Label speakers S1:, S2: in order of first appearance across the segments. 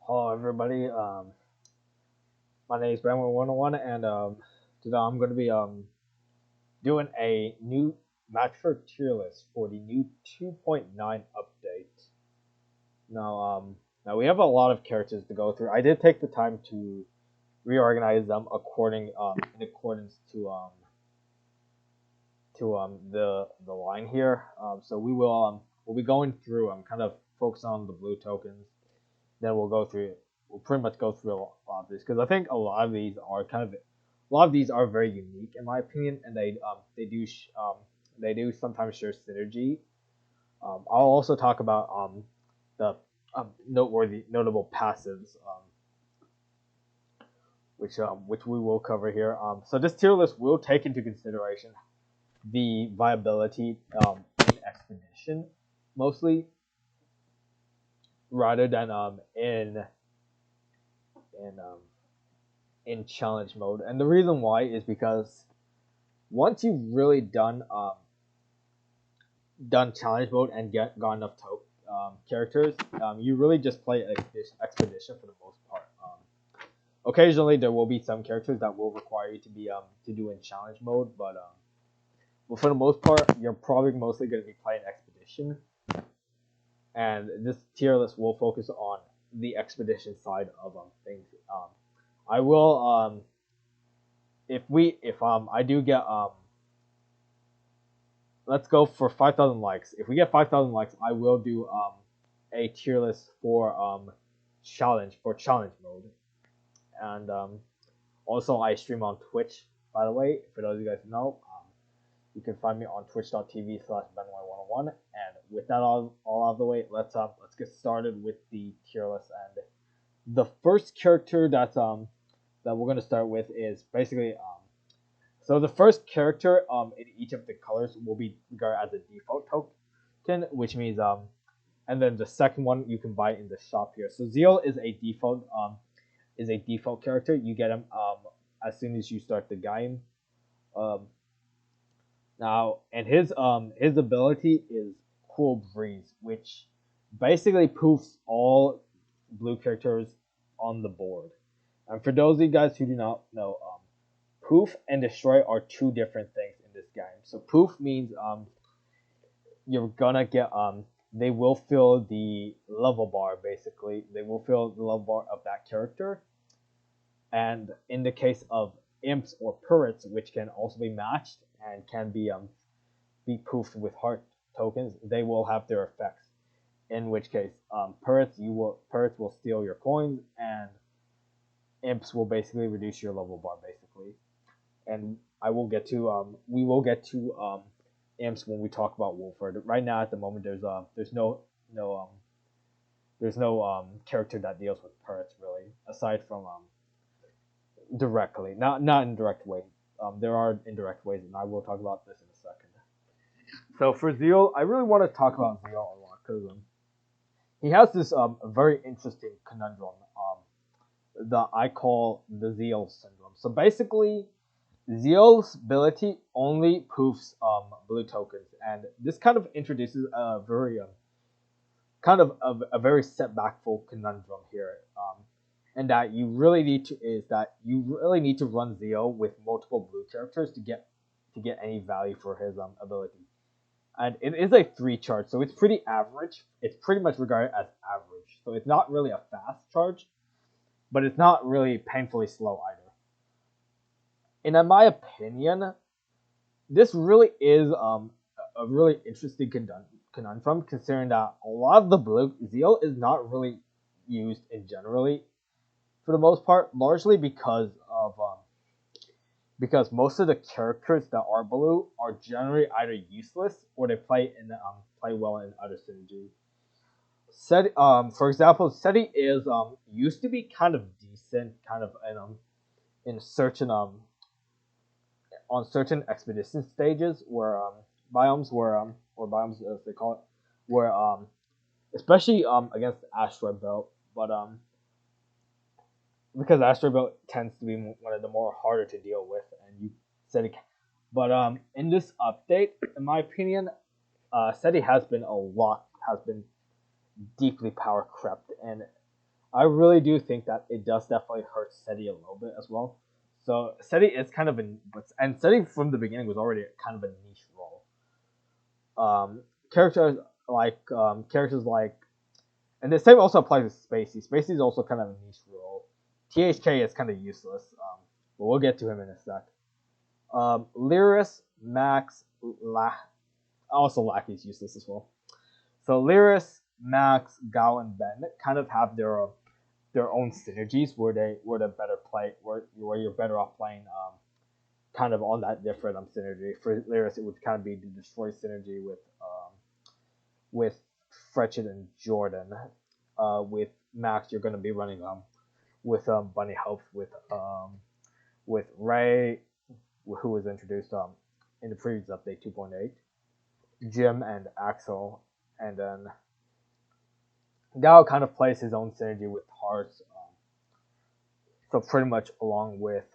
S1: Hello, everybody. My name is Brandon101, and today I'm going to be doing a new matchwork tier list for the new 2.9 update. Now, now we have a lot of characters to go through. I did take the time to reorganize them in accordance to the line here. So we'll be going through kind of focus on the blue tokens. Then we'll pretty much go through a lot of these because I think a lot of these are very unique in my opinion, and they do sometimes share synergy. I'll also talk about the notable passives, which we will cover here. So this tier list will take into consideration the viability in expedition mostly, rather than in in challenge mode. And the reason why is because once you've really done challenge mode and got enough characters, you really just play expedition for the most part. Occasionally there will be some characters that will require you to do in challenge mode, but for the most part, you're probably mostly going to be playing expedition. And this tier list will focus on the expedition side of things. I will if I do get let's go for 5,000 likes. If we get 5,000 likes, I will do a tier list for challenge mode. And also I stream on Twitch, by the way, for those of you guys who know. You can find me on twitch.tv/benway101. And with that all out of the way, let's get started with the tier list. And the first character that we're gonna start with is basically so the first character in each of the colors will be regarded as a default token, which means and then the second one you can buy in the shop here. So Zeal is a default character. You get him as soon as you start the game. Now, and his ability is Cool Breeze, which basically poofs all blue characters on the board. And for those of you guys who do not know, poof and destroy are two different things in this game. So poof means you're gonna get they will fill the level bar. Basically they will fill the level bar of that character. And in the case of imps or turrets, which can also be matched and can be poofed with heart tokens, they will have their effects. In which case, turrets will steal your coins, and imps will basically reduce your level bar basically. And we will get to imps when we talk about Wolford. Right now, at the moment, there's no character that deals with turrets really, aside from directly, not in direct way. There are indirect ways, and I will talk about this in a second. So for Zeal, I really want to talk about Zeal a lot because he has this very interesting conundrum that I call the Zeal syndrome. So basically, Zeal's ability only poofs blue tokens, and this kind of introduces a very a very setbackful conundrum here. And that you really need to run Zeal with multiple blue characters to get any value for his ability. And it is a 3 charge, so it's pretty average. It's pretty much regarded as average, so it's not really a fast charge, but it's not really painfully slow either. And in my opinion, this really is a really interesting conundrum, considering that a lot of the blue Zeal is not really used in generally for the most part, largely because most of the characters that are blue are generally either useless or they play well in other synergy. For example, Seti is used to be kind of decent, kind of in certain on certain expedition stages where biomes or biomes as they call it, where especially against the asteroid belt, but because asteroid belt tends to be one of the more harder to deal with, and you said it. But in this update, in my opinion, SETI has been deeply power crept, and I really do think that it does definitely hurt SETI a little bit as well. So SETI is kind of and SETI from the beginning was already kind of a niche role. Characters characters like, and the same also applies to Spacey. Spacey is also kind of a niche role. THK is kind of useless, but we'll get to him in a sec. Lyris, Max, also Lackey's useless as well. So Lyris, Max, Gao, and Ben kind of have their own synergies where they're better play where you're better off playing kind of on that different synergy. For Lyris, it would kind of be the destroy synergy with Fretchet and Jordan. With Max, you're going to be running with Bunny Health with Ray, who was introduced in the previous update 2.8, Jim and Axel, and then Gao kind of plays his own synergy with Hearts. So pretty much along with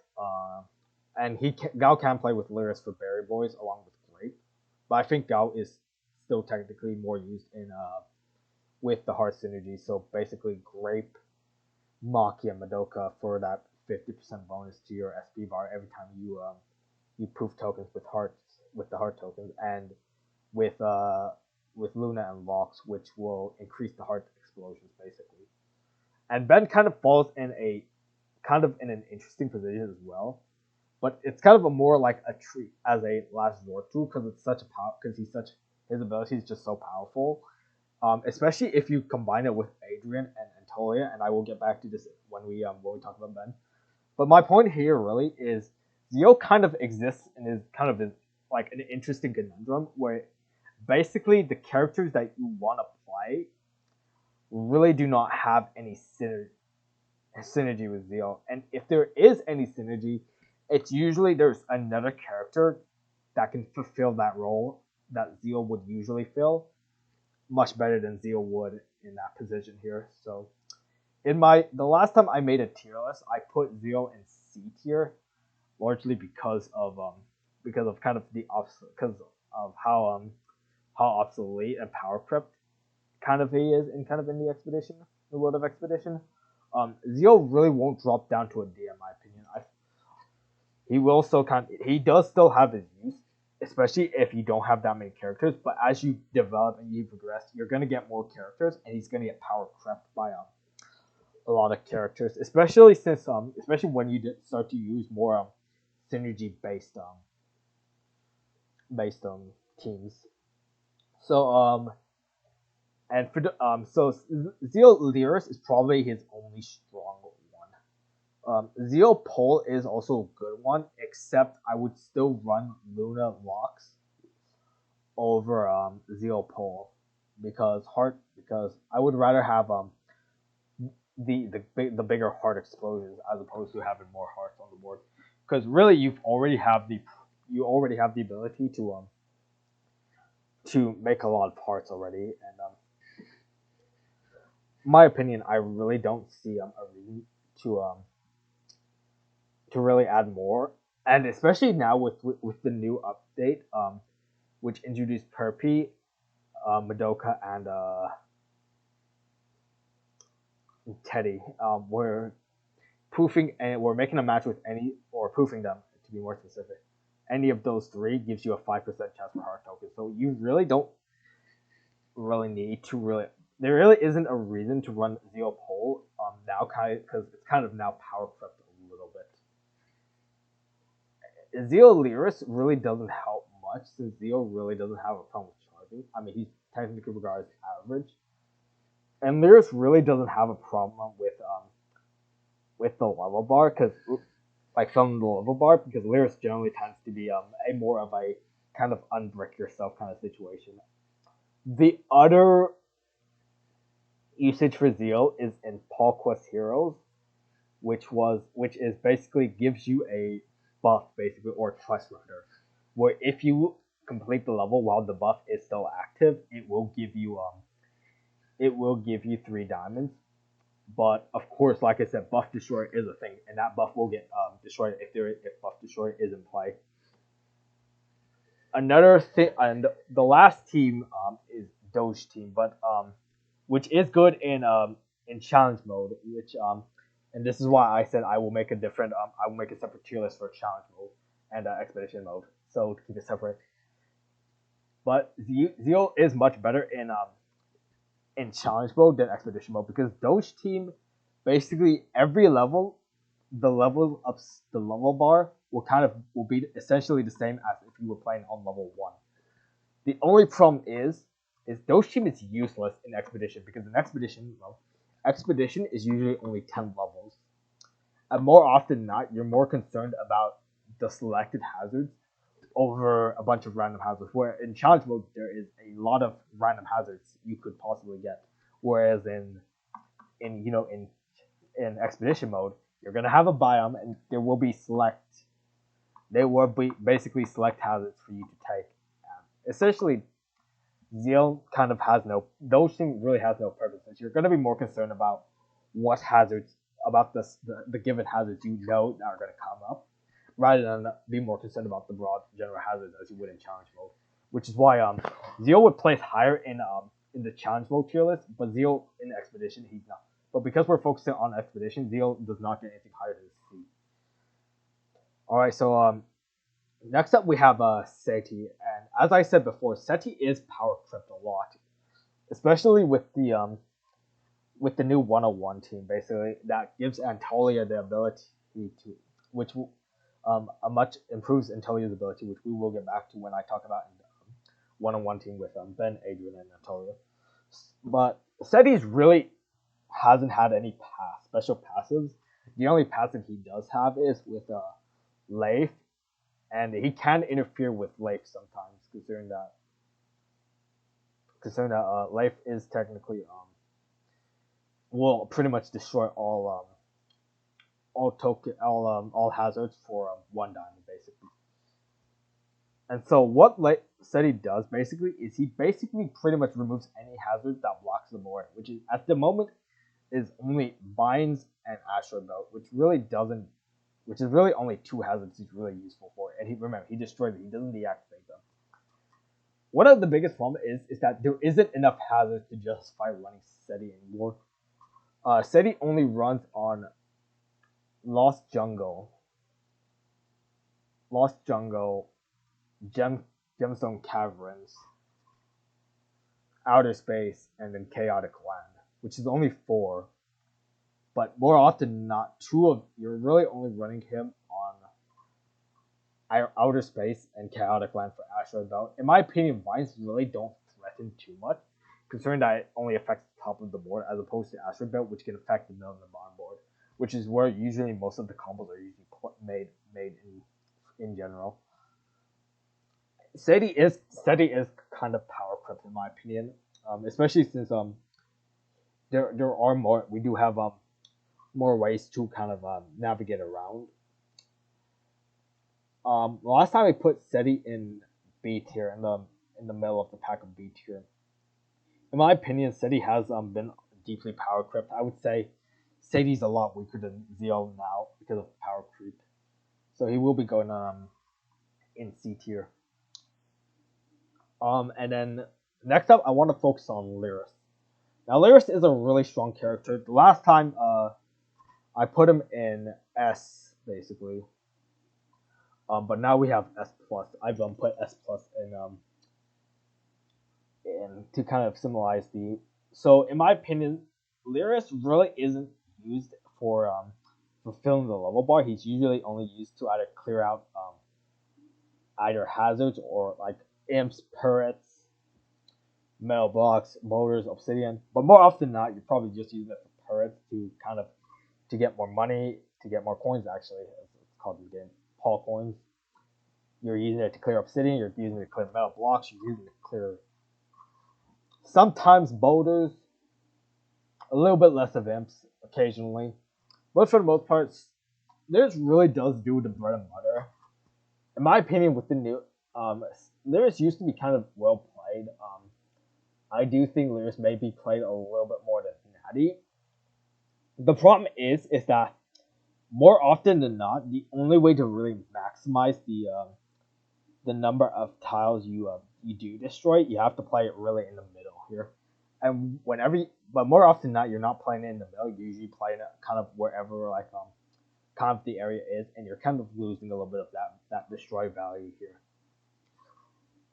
S1: and Gao can play with Lyris for Berry Boys along with Grape, but I think Gao is still technically more used in with the Heart synergy. So basically Grape, Maki, and Madoka for that 50% bonus to your SP bar every time you proof tokens with the heart tokens, and with Luna and Vox, which will increase the heart explosions basically. And Ben kind of falls in an interesting position as well, but it's kind of a more like a treat as a last resort tool because it's such a power because his ability is just so powerful. Especially if you combine it with Adrian and Antolia, and I will get back to this when we talk about Ben. But my point here really is Zio kind of exists and is kind of like an interesting conundrum where basically the characters that you want to play really do not have any synergy with Zio. And if there is any synergy, it's usually there's another character that can fulfill that role that Zio would usually fill much better than Zio would in that position here. So the last time I made a tier list, I put Zio in C tier, largely because of kind of how obsolete and power crept kind of he is in the world of expedition. Zio really won't drop down to a D in my opinion. He does still have his use, especially if you don't have that many characters. But as you develop and you progress, you're gonna get more characters, and he's gonna get power crept by a lot of characters, especially when you start to use more synergy based teams. So and for so Zio Lyris is probably his only strong one. Zio Pole is also a good one, except I would still run Luna Locks over Zio Pole because I would rather have the bigger heart explosions as opposed to having more hearts on the board. Because really, you already have the ability to make a lot of hearts already, and my opinion, I really don't see a reason to really add more, and especially now with the new update, which introduced Perpy, Madoka, and Teddy. We're proofing and we're making a match with proofing them to be more specific. Any of those three gives you a 5% chance for heart tokens. So you really don't really need to really. There really isn't a reason to run Zio Pole now, because it's kind of now power crept a little bit. Zio Lyris really doesn't help much since Zio really doesn't have a problem with charging. I mean, he's technically regarded as average, and Lyris really doesn't have a problem with the level bar because Lyris generally tends to be a more of a kind of unbrick yourself kind of situation. The other usage for Zio is in Paul Quest Heroes, which is basically gives you a buff basically or Trust Rider, where if you complete the level while the buff is still active, it will give you 3 diamonds. But of course, like I said, Buff Destroyer is a thing, and that buff will get destroyed if Buff Destroyer is in play. Another thing, and the last team is Doge team, but which is good in in challenge mode, which and this is why I said I will make a different I will make a separate tier list for challenge mode and expedition mode, so to keep it separate. But Zeal is much better in challenge mode than expedition mode because Doge team basically every level, the level up the level bar will be essentially the same as if you were playing on level 1. The only problem is Doge team is useless in expedition because in expedition is usually only 10 levels. And more often than not, you're more concerned about the selected hazards over a bunch of random hazards. Where in challenge mode there is a lot of random hazards you could possibly get. Whereas in expedition mode, you're gonna have a biome and there will be basically select hazards for you to take. Essentially, Zeal kind of has no, those things really has no purpose. You're going to be more concerned about what hazards, about the given hazards you know that are going to come up, rather than be more concerned about the broad general hazards as you would in challenge mode. Which is why Zeal would place higher in the challenge mode tier list, but Zeal in expedition he's not. But because we're focusing on expedition, Zeal does not get anything higher than C. All right, so next up we have Seti, and as I said before, Seti is power crept a lot, especially with the new 101 team. Basically, that gives Antalya the ability to, which a much improves Antalya's ability, which we will get back to when I talk about the 101 team with Ben, Adrian, and Antalya. But Seti's really hasn't had any special passives. The only passive he does have is with Leif. And he can interfere with Leif sometimes, considering that Leif is technically will pretty much destroy all hazards for 1 diamond basically. And so what Seti does basically is he basically pretty much removes any hazard that blocks the board, which is at the moment is only vines and asteroid belt, which is really only 2 hazards he's really useful for. And he destroys it. He doesn't deactivate them. One of the biggest problems is that there isn't enough hazards to justify running Seti anymore. Seti only runs on Lost Jungle, Gemstone Caverns, Outer Space, and then Chaotic Land, which is only 4. But more often than not, you're really only running him on Outer Space and Chaotic Land for Asteroid Belt. In my opinion, Vines really don't threaten too much, considering that it only affects the top of the board as opposed to Asteroid Belt, which can affect the middle and the bottom board, which is where usually most of the combos are usually made in general. Seti is kind of power crept in my opinion, especially since there are more. We do have more ways to kind of navigate around. Last time I put Seti in B tier, in the middle of the pack of B tier. In my opinion, Seti has been deeply power crept. I would say Seti's a lot weaker than Zeal now because of power creep. So he will be going in C tier. And then next up, I want to focus on Lyris. Now, Lyris is a really strong character. The last time I put him in S, basically. But now we have S+. I've put S+ in to kind of symbolize the... So, in my opinion, Lyris really isn't used for filling the level bar. He's usually only used to either clear out either hazards or like imps, turrets, metal blocks, boulders, obsidian. But more often than not, you're probably just using it for turrets to get more money, to get more coins, actually, as it's called in the game, Paul coins. You're using it to clear obsidian, you're using it to clear metal blocks, you're using it to clear sometimes boulders, a little bit less of imps, occasionally. But for the most part, Lyris really does do the bread and butter. In my opinion, with the new, Lyris used to be kind of well played. I do think Lyris may be played a little bit more than Natty. The problem is that more often than not, the only way to really maximize the number of tiles you do destroy, you have to play it really in the middle here. and but more often than not, you're not playing it in the middle. You're usually playing it kind of wherever kind of the area is, and you're kind of losing a little bit of that destroy value here.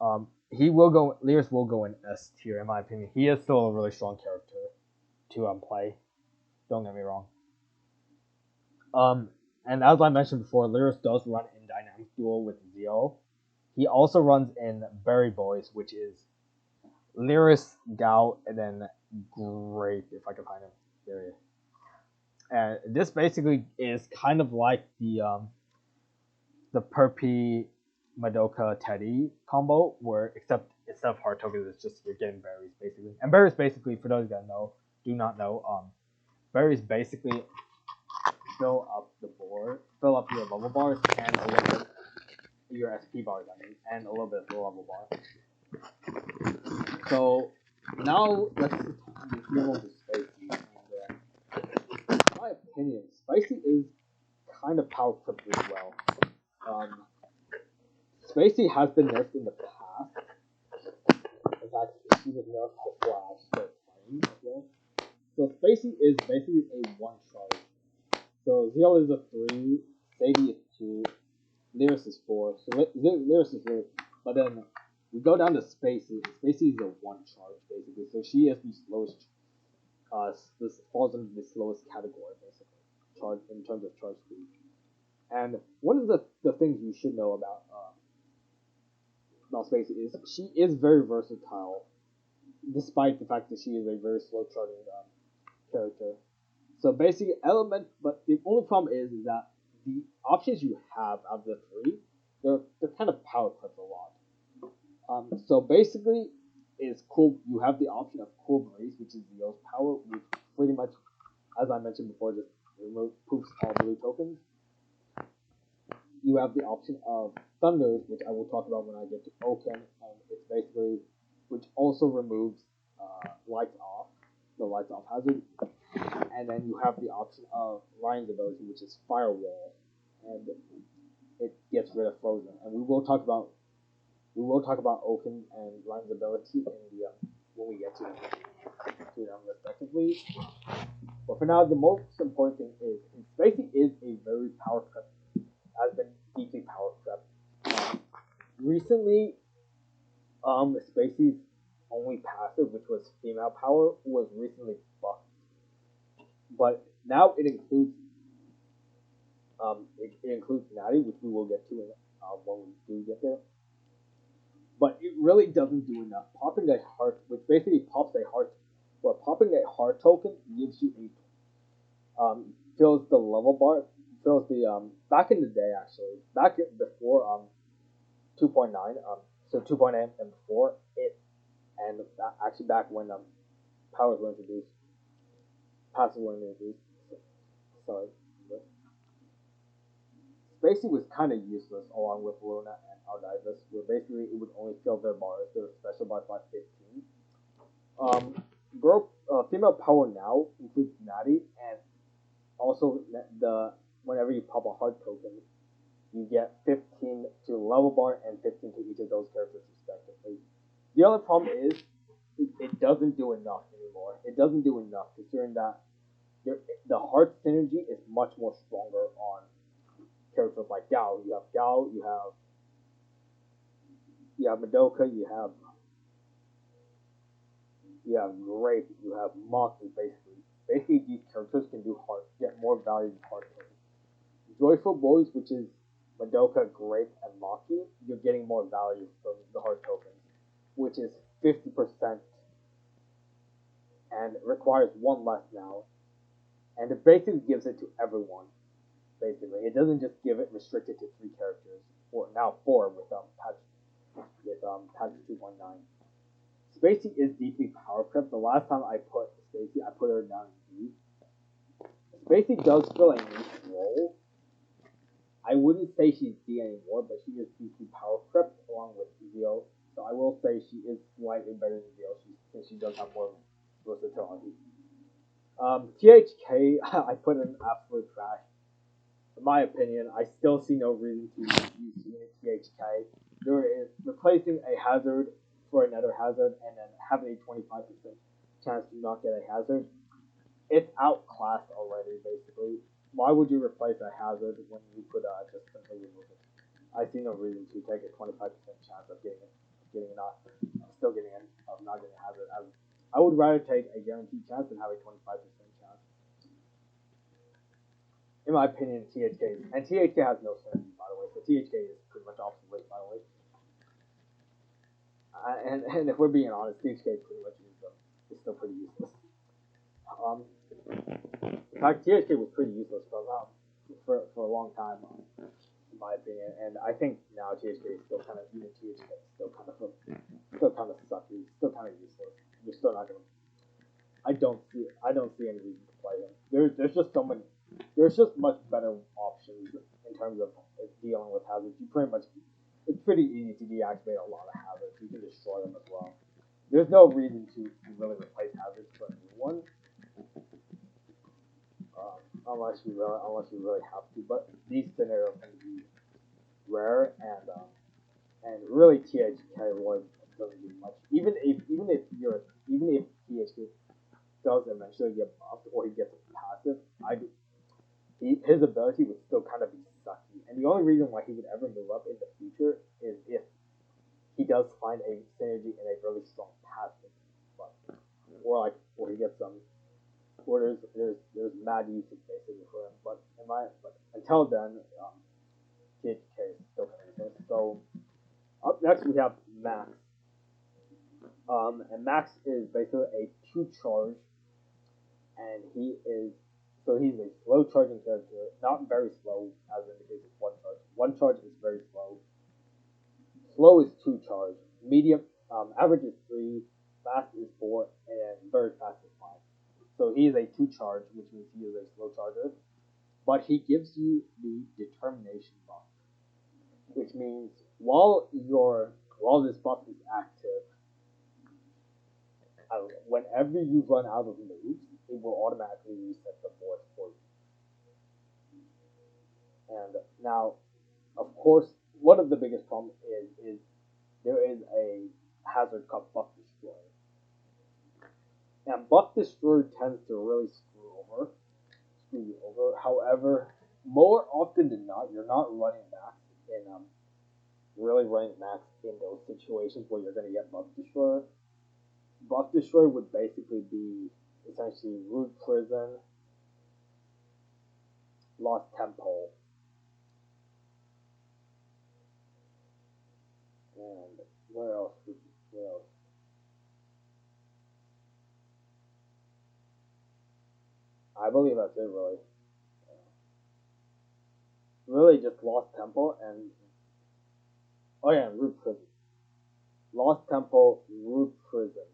S1: Lyris will go in S tier in my opinion. He is still a really strong character to play. Don't get me wrong. And as I mentioned before, Lyris does run in Dynamic Duel with Zio. He also runs in Berry Boys, which is Lyris, Gao, and then Grape, if I can find him. There he is. And this basically is kind of like the Perpy Madoka Teddy combo, where except instead of heart tokens, it's just you're getting berries basically. And berries basically, for those that do not know, berries basically fill up your level bars and a little bit your SP bars, and a little bit of the level bar. So now let's move on to Spicy. In my opinion, Spicy is kind of power tripped as well. Spicy has been nerfed in the past. In fact, she was nerfed before I started playing as well. So Spicy is basically a one charge. So Zio is a 3, Sadie is 2, Lyris is 4. So Lyris is 3. But then we go down to Spacey. Spacey is a 1 charge basically. So she is the slowest. This falls into the slowest category basically, charge in terms of charge speed. And one of the things you should know about Spacey is she is very versatile, despite the fact that she is a very slow charging character. So basically, but the only problem is that the options you have out of the 3, they're kind of power crept a lot. So basically, it's cool. You have the option of Cool Breeze, which is Zio's power, which pretty much, as I mentioned before, just poofs all blue tokens. You have the option of Thunders, which I will talk about when I get to Oaken, and it's basically, which also removes Lights Off, the Lights Off hazard. And then you have the option of Ryan's ability, which is Firewall, and it gets rid of Frozen. And we will talk about Oaken and Ryan's ability in the when we get to them respectively. But for now, the most important thing is Spacey is a very power crept, has been deeply power crept. Recently, Spacey's only passive, which was female power, was recently buffed. But now it includes Natty, which we will get to when we do get there. But it really doesn't do enough. Popping a heart, which basically pops a heart, where popping a heart token gives you a fills the level bar, fills the back in the day actually, before 2.9, so 2.8 and before it, and actually back when powers were introduced. Passive were introduced. Sorry. Spacey was kind of useless along with Luna and Aldivus, where basically it would only fill their bars, their special bars by 15. Female power now includes Natty, and also whenever you pop a heart token, you get 15 to level bar and 15 to each of those characters respectively. The other problem is it doesn't do enough anymore. It doesn't do enough considering that the heart synergy is much more stronger on characters like Gao. You have Madoka, you have Grape, you have Moxie basically. Basically these characters can get more value than heart tokens. Joyful Boys, which is Madoka, Grape, and Maki, you're getting more value from the heart tokens, which is 50%, and it requires 1 less now, and it basically gives it to everyone. Basically, it doesn't just give it restricted to 3 characters, or now 4 with patch 2.9. Spacey is deeply power crept. The last time I put Spacey, I put her down in D. Spacey does fill a niche role. I wouldn't say she's D anymore, but she is deeply power crept along with Zio. So I will say she is slightly better than Zio since she does have more versatility. THK, I put in absolute trash. In my opinion, I still see no reason to use THK. There is replacing a hazard for another hazard and then having a 25% chance to not get a hazard, it's outclassed already, basically. Why would you replace a hazard when you could just simply remove it? I see no reason to take a 25% chance of still getting it, of not getting a hazard. I would rather take a guaranteed chance than have a 25% chance. In my opinion, THK has no synergy, by the way, so THK is pretty much obsolete, by the way. And if we're being honest, THK pretty much is still pretty useless. In fact, THK was pretty useless for a long time, in my opinion. And I think now THK is still kind of still kind of sucky, still kind of useless. You're still not gonna. I don't see any reason to play him. There's just so many. There's just much better options in terms of dealing with hazards. It's pretty easy to deactivate a lot of hazards. You can destroy them as well. There's no reason to really replace hazards for a new one. Unless you really have to, but these scenarios can be rare, and really THK really doesn't do much. Even if THK does eventually get buffed or he gets a passive, his ability would still kind of be sucky. And the only reason why he would ever move up in the future is if he does find a synergy in a really strong passive, or he gets some. Or there's mad usage basically for him, but until then, THK is still kind of useless. So up next we have Max, and Max is basically a 2 charge, and he's a slow charging character, not very slow as in the case of 1 charge. 1 charge is very slow. Slow is 2 charge. Medium, average is 3, fast is 4, and very fast is 5. So he is a 2 charge, which means he is a slow charger. But he gives you the determination buff, which means while this buff is active, whenever you run out of moves, it will automatically reset the board for you. And now, of course, one of the biggest problems is there is a hazard called Buff Destroyer. And Buff Destroyer tends to really screw you over. However, more often than not, you're not running Max in those situations where you're going to get Buff Destroyer. Buff Destroyer would basically be essentially Root Prison, Lost Temple, and where else? I believe that's it, really. Really just Lost Temple and Root Prison. Lost Temple, Root Prison.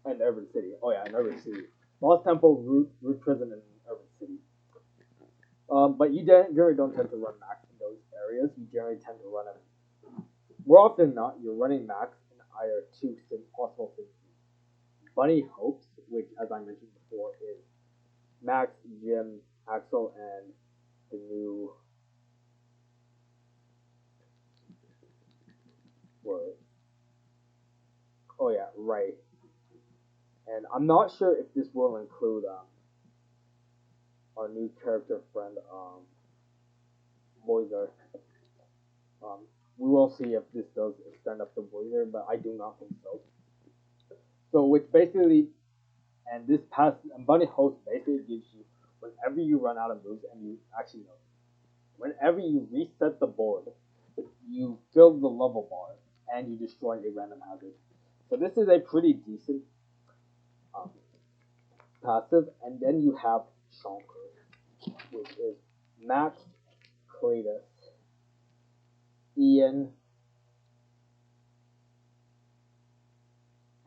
S1: And Urban City. And Urban City. Lost Temple, Root Prison, and Urban City. But you generally don't tend to run Max in those areas. You generally tend to run them. More often than not, you're running Max in either 2 possible things. Bunny Hopes, which, as I mentioned before, is Max, Jim, Axel, and the new word. Ray. And I'm not sure if this will include our new character friend, Moiser. We will see if this does extend up to Moiser, but I do not think so. So, which basically, and Bunny Host basically gives you, whenever you run out of moves, and whenever you reset the board, you fill the level bar, and you destroy a random hazard. So this is a pretty decent passive, and then you have Shonker, which is Max, Cletus, Ian,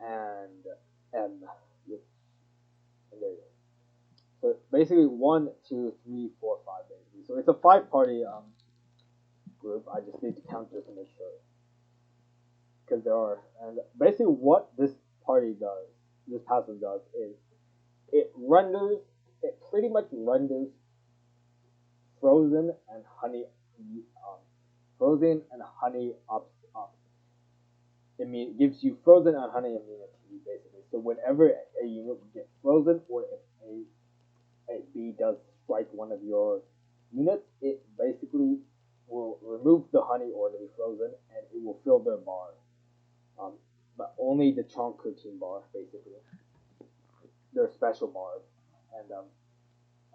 S1: and M. And there you go. So basically 1, 2, 3, 4, 5 basically. So it's a 5-party group. I just need to count just to make sure. Because there are, and basically what this passive does is it pretty much renders Frozen and Honey the frozen and honey gives you frozen and honey immunity basically. So whenever a unit would get frozen, or if a bee does strike one of your units, it basically will remove the honey or the frozen, and it will fill their bar. But only the Chonk team bar, basically. Their special bars. And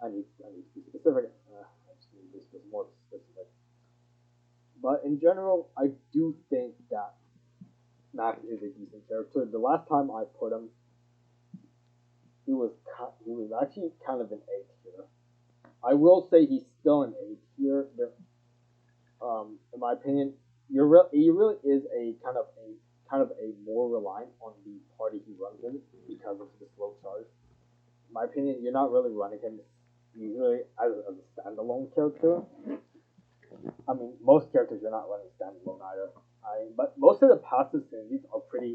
S1: I need to be specific. I just need this to be more specific. But in general, I do think that Max is a decent character. The last time I put him, he was actually kind of an A tier. I will say he's still an A tier. In my opinion, he really is a kind of a more reliant on the party he runs in because of the slow charge. In my opinion, you're not really running him usually as a standalone character. I mean, most characters you're not running standalone either. But most of the passive synergies are pretty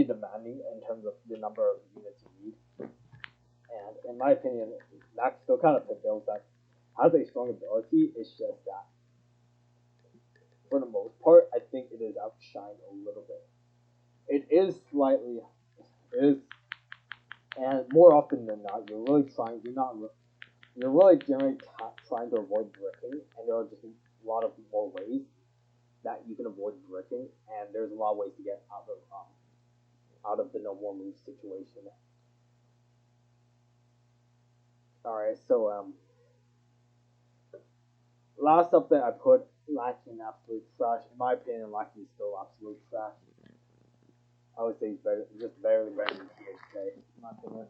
S1: demanding in terms of the number of units you need. And in my opinion, Max still kind of prevails that has a strong ability. It's just that for the most part, I think it is outshined a little bit. It is, and more often than not, you're really generally trying to avoid bricking, and there are just a lot of more ways that you can avoid bricking, and there's a lot of ways to get out of the no more move situation. Alright, so last update I put Lackey in absolute trash. In my opinion, Lackey is still absolute trash. I would say he's just barely better than THK, in my opinion.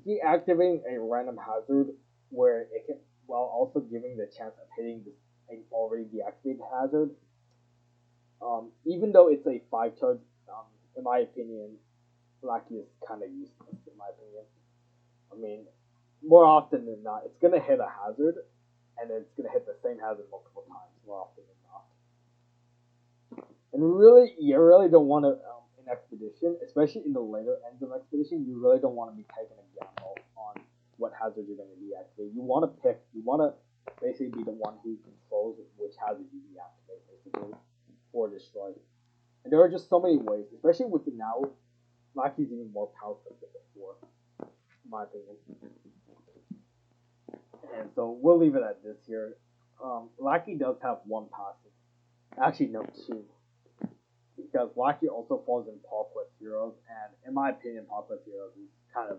S1: Deactivating a random hazard where it can, while also giving the chance of hitting an already deactivated hazard. Even though it's a 5 charge, in my opinion, Lackey is kind of useless. In my opinion, I mean, more often than not, it's gonna hit a hazard, and it's gonna hit the same hazard multiple times. More often than not, and really, you really don't want to in Expedition, especially in the later ends of Expedition, you really don't want to be taking a gamble on what hazard you're going to deactivate. You want to basically be the one who controls which hazard you deactivate, basically, or destroy. And there are just so many ways, especially with the now, Lackey's even more powerful than before, in my opinion. And so we'll leave it at this here. Lackey does have one passive. Actually, no, 2. Because Lackey also falls in PogQuest Heroes, and in my opinion, PogQuest Heroes is kind of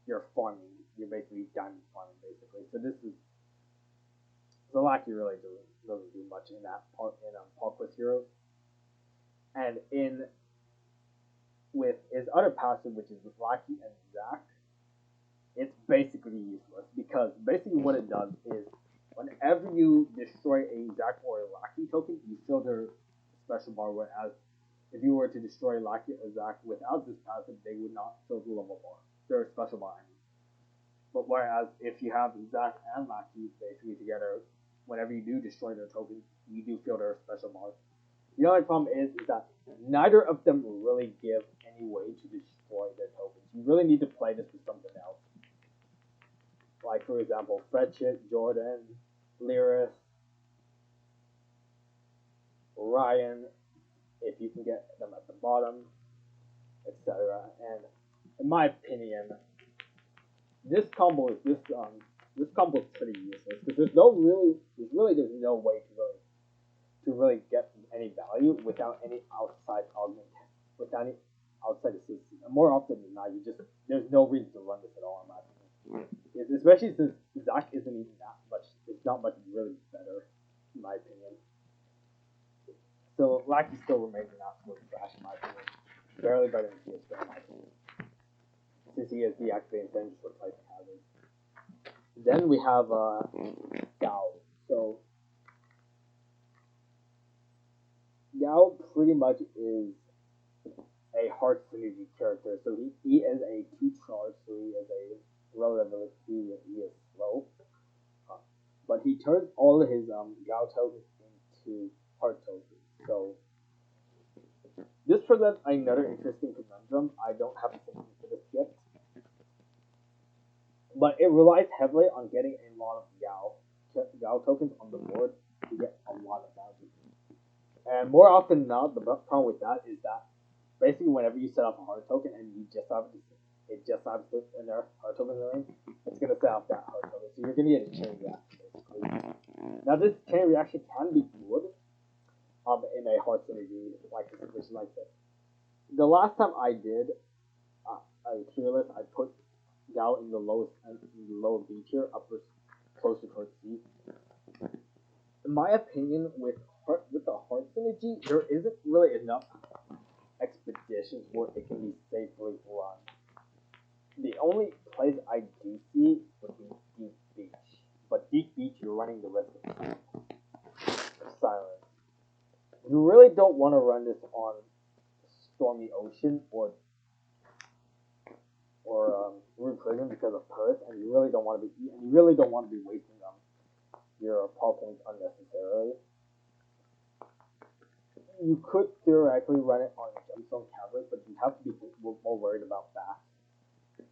S1: you're farming. You're basically diamond farming, basically. So Lackey really doesn't do much in that part in PogQuest Heroes. And with his other passive, which is with Lackey and Zack, it's basically useless, because basically what it does is whenever you destroy a Zack or a Lackey token, you fill their special bar, whereas if you were to destroy Lackey or Zack without this passive, they would not fill the level bar. Their special bar. But whereas if you have Zack and Lackey basically together, whenever you do destroy their tokens, you do fill their special bar. The only problem is that neither of them really give any way to destroy their tokens. You really need to play this with something else. Like, for example, Fredchit, Jordan, Lyris, Ryan, if you can get them at the bottom, etc. And in my opinion, this combo is pretty useless, because there's no way to really get any value without any outside assistance. And more often than not, there's no reason to run this at all, in my opinion. Especially since Zack isn't even that much. It's not much really better, in my opinion. So Lackey still remains an absolute trash, in my opinion. Barely better than TSK, in my opinion, since he is deactivating things for replacing hazards. Then we have Gao. So Gao pretty much is a hard synergy character. So he is a 2 charge, so he is a relatively he is slow. But he turns all of his Gao tokens into heart tokens. So this presents another interesting conundrum. I don't have a solution for this yet, but it relies heavily on getting a lot of Gao Gal tokens on the board, you get a lot of value. And more often than not, the problem with that is that basically whenever you set up a hard token and you just have it just happens in their hard token in the ring, it's gonna set up that hard token. So you're gonna get a chain reaction basically. Now this chain reaction can be good in a hard synergy like a situation like this. The last time I did a tier list, I put Gal in the lowest and in the lower B tier, upper closer towards C. In my opinion, with the hard synergy, there isn't really enough expeditions where it can be safely run. The only place I do see would be Deep Beach, but Deep Beach you're running the risk of silence. You really don't want to run this on Stormy Ocean or Root Prison because of Perth, and you really don't want to be wasting your power points unnecessarily. You could theoretically run it on Gemstone Cavern, but you have to be more worried about that.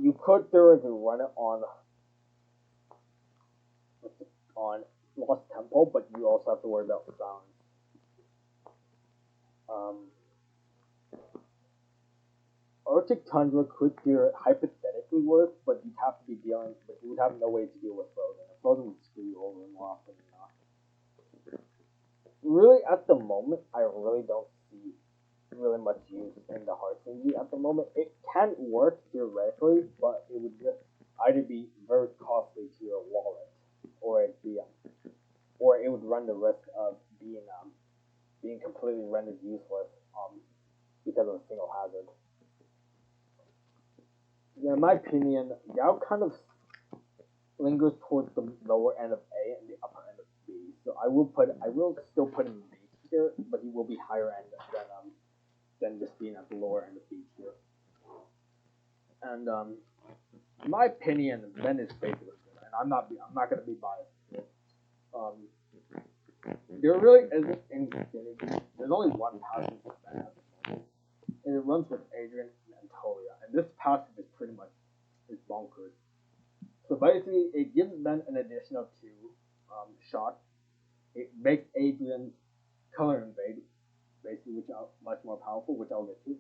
S1: You could theoretically run it on Lost Temple, but you also have to worry about sounds. Arctic Tundra could hypothetically work, but you would have no way to deal with Frozen. Frozen would screw you over more often than not. Really, at the moment, I really don't see really much use in the hard synergy at the moment. It can work theoretically, but it would just either be very costly to your wallet, or it would run the risk of being completely rendered useless because of a single hazard. In my opinion, Yao kind of lingers towards the lower end of A and the upper end of B. So I will still put him in B tier, but he will be higher end than just being at the lower end of B tier. And in my opinion, Ben is basically good, and I'm not gonna be biased here. There really isn't any synergy. There's only one passive with Ben at the moment, and it runs with Adrian and Tolia, and this passive is pretty much bonkers. So basically, it gives Ben an additional 2 shots. It makes Adrian's color invade, basically, which are much more powerful, which I'll get to.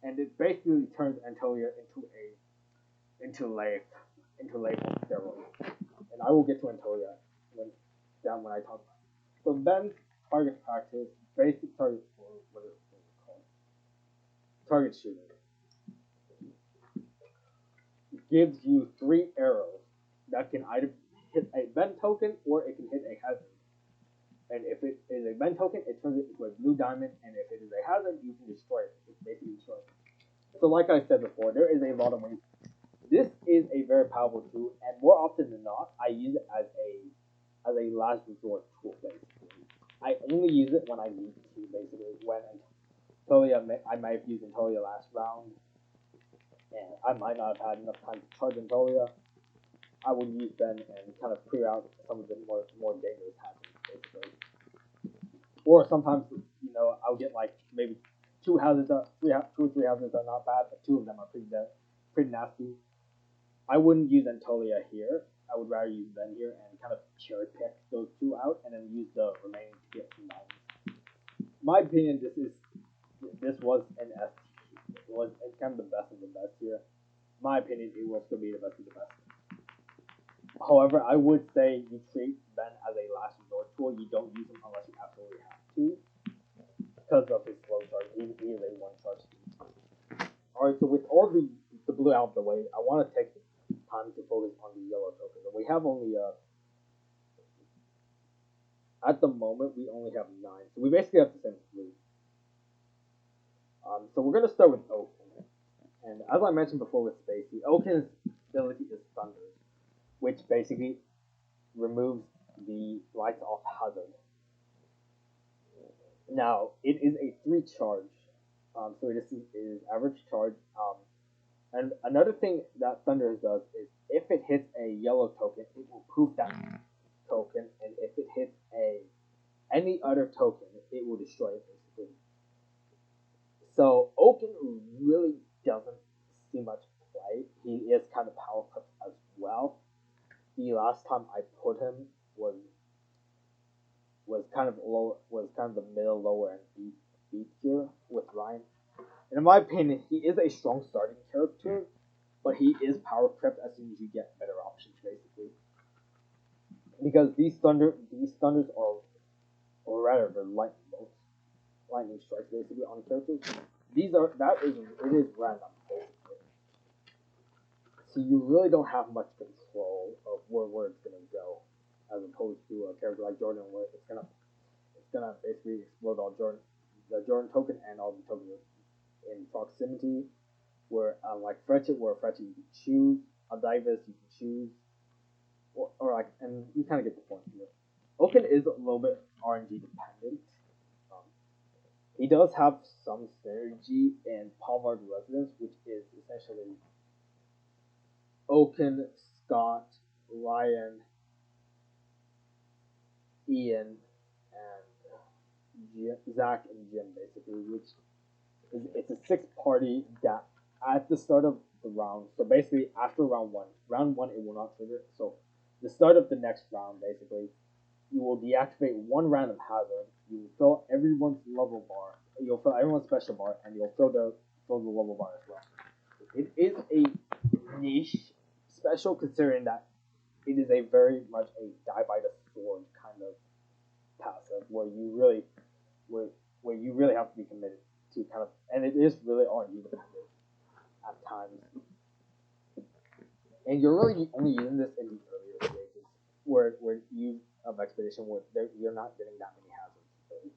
S1: And it basically turns Antolia into Leif on steroids. And I will get to Antolia when I talk about it. So Ben's target practice, basic target, what is it called? Target shooting. Gives you 3 arrows that can either hit a Ben token or it can hit a hazard. And if it is a Ben token, it turns it into a blue diamond, and if it is a hazard, you can destroy it. It's basically destroy it. So like I said before, there is a lot of ways. This is a very powerful tool, and more often than not, I use it as a last resort tool, basically. I only use it when I need to, basically. When I might have used Antolia last round, and I might not have had enough time to charge Antolia. I would use Ben and kind of clear out some of the more dangerous hazards, basically. Or sometimes, I'll get like maybe 2 hazards, 2 or 3 hazards are not bad, but 2 of them are pretty nasty. I wouldn't use Antolia here. I would rather use Ben here and kind of cherry pick those 2 out and then use the remaining to get some diamonds. In my opinion, this was an S. It's kind of the best of the best here. In my opinion, it will still be the best of the best. However, I would say you treat Ben as a last resort tool. You don't use him unless you absolutely have to, because of his slow charge. He is a 1 charge. Alright, so with all the blue out of the way, I want to take time to focus on the yellow token. We have only at the moment we only have 9, so we basically have the same 3. So we're gonna start with Oaken, and as I mentioned before with Spacey, Oaken's ability is Thunder, which basically removes the lights off hazard. Now, it is a 3 charge, so it is average charge. And another thing that Thunder does is if it hits a yellow token, it will poof that token, and if it hits any other token, it will destroy it basically. So Oaken really doesn't see much play. He is kind of power clipped as well. the last time I put him was kind of low, was kind of the middle, lower, and B tier with Ryan. And in my opinion, he is a strong starting character, but he is power crept as soon as you get better options, basically. Because these thunders are, or rather, they're lightning strikes basically on characters. It is random basically. So you really don't have much control of where it's gonna go, as opposed to a character like Jordan, where it's gonna basically explode all the Jordan token and all the tokens in proximity. Where like Fretchet, you can choose, a Divus you can choose, or like, and you kind of get the point here. Oaken is a little bit RNG dependent. He does have some synergy in Palmard Residence, which is essentially Oaken, Scott, Ryan, Ian, and Zach and Jim, basically, which is it's a 6-party that at the start of the round. So basically, after round one it will not trigger. So the start of the next round, basically, you will deactivate one random hazard. You will fill everyone's level bar. You'll fill everyone's special bar, and you'll fill the level bar as well. It is a niche special, considering that it is a very much a die by the sword kind of passive, where you really have to be committed to kind of, and it is really RNG dependent at times. And you're really only using this in the earlier stages, where you of expedition where you're not getting that many hazards.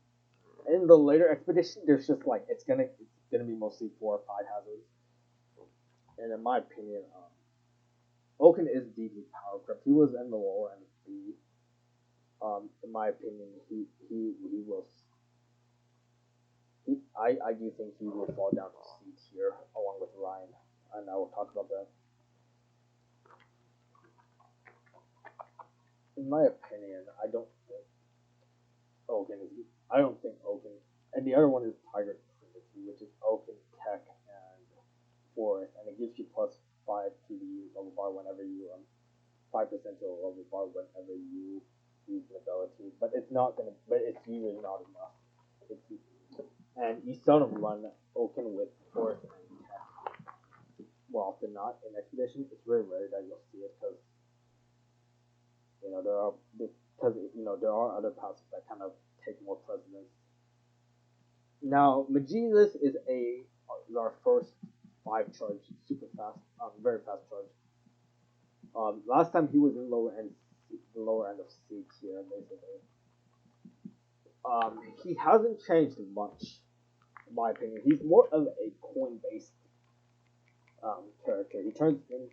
S1: In the later expedition, there's just like it's gonna be mostly 4 or 5 hazards. And in my opinion, Oaken is deeply power crept. He was in the lower end of B. In my opinion, he will. I do think he will fall down to C tier along with Ryan, and I will talk about that. In my opinion, I don't think Oaken, and the other one is Tiger Trinity, which is Oaken, Tech, and Forest, and it gives you plus 5 to the level bar whenever you 5% to the level bar whenever you use an ability, but it's usually not enough. And you seldom run Oaken with Forest and Tech. Well, often not in Expedition. It's very rare that you'll see it because there are other paths that kind of take more precedence. Now, Magelis is our first 5 charge, super fast, very fast charge. Last time he was in the lower end of C tier, basically. He hasn't changed much, in my opinion. He's more of a coin-based character. He turns in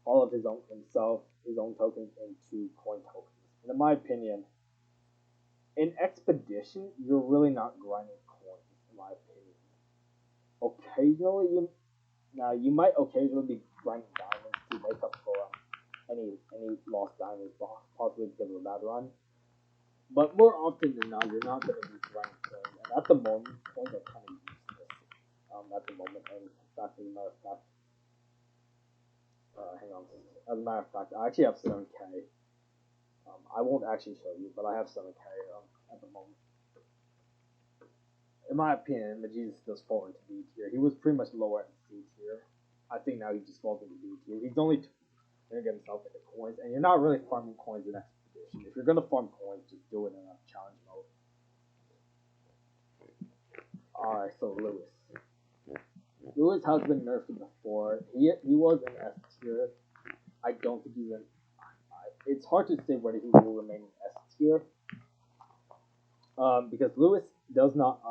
S1: all of his own tokens into coin tokens. And in my opinion, in Expedition, you're really not grinding coins, in my opinion. Occasionally, you might occasionally be grinding diamonds to make up for any lost diamonds, possibly because of a bad run. But more often than not, you're not going to be grinding coins. And at the moment, coins are kind of useless. At the moment, and in fact, as a matter of fact, hang on. As a matter of fact, I actually have 7k. I won't actually show you, but I have 7k at the moment. In my opinion, Magelis does fall into B tier. He was pretty much lower at C tier. I think now he just falls into B tier. He's only going to get himself into coins, and you're not really farming coins in Expedition. If you're going to farm coins, just do it in a challenge mode. Alright, so Lewis. Lewis has been nerfed before. He was in S tier. I don't think he's in. It's hard to say whether he will remain in S tier. Because Lewis does not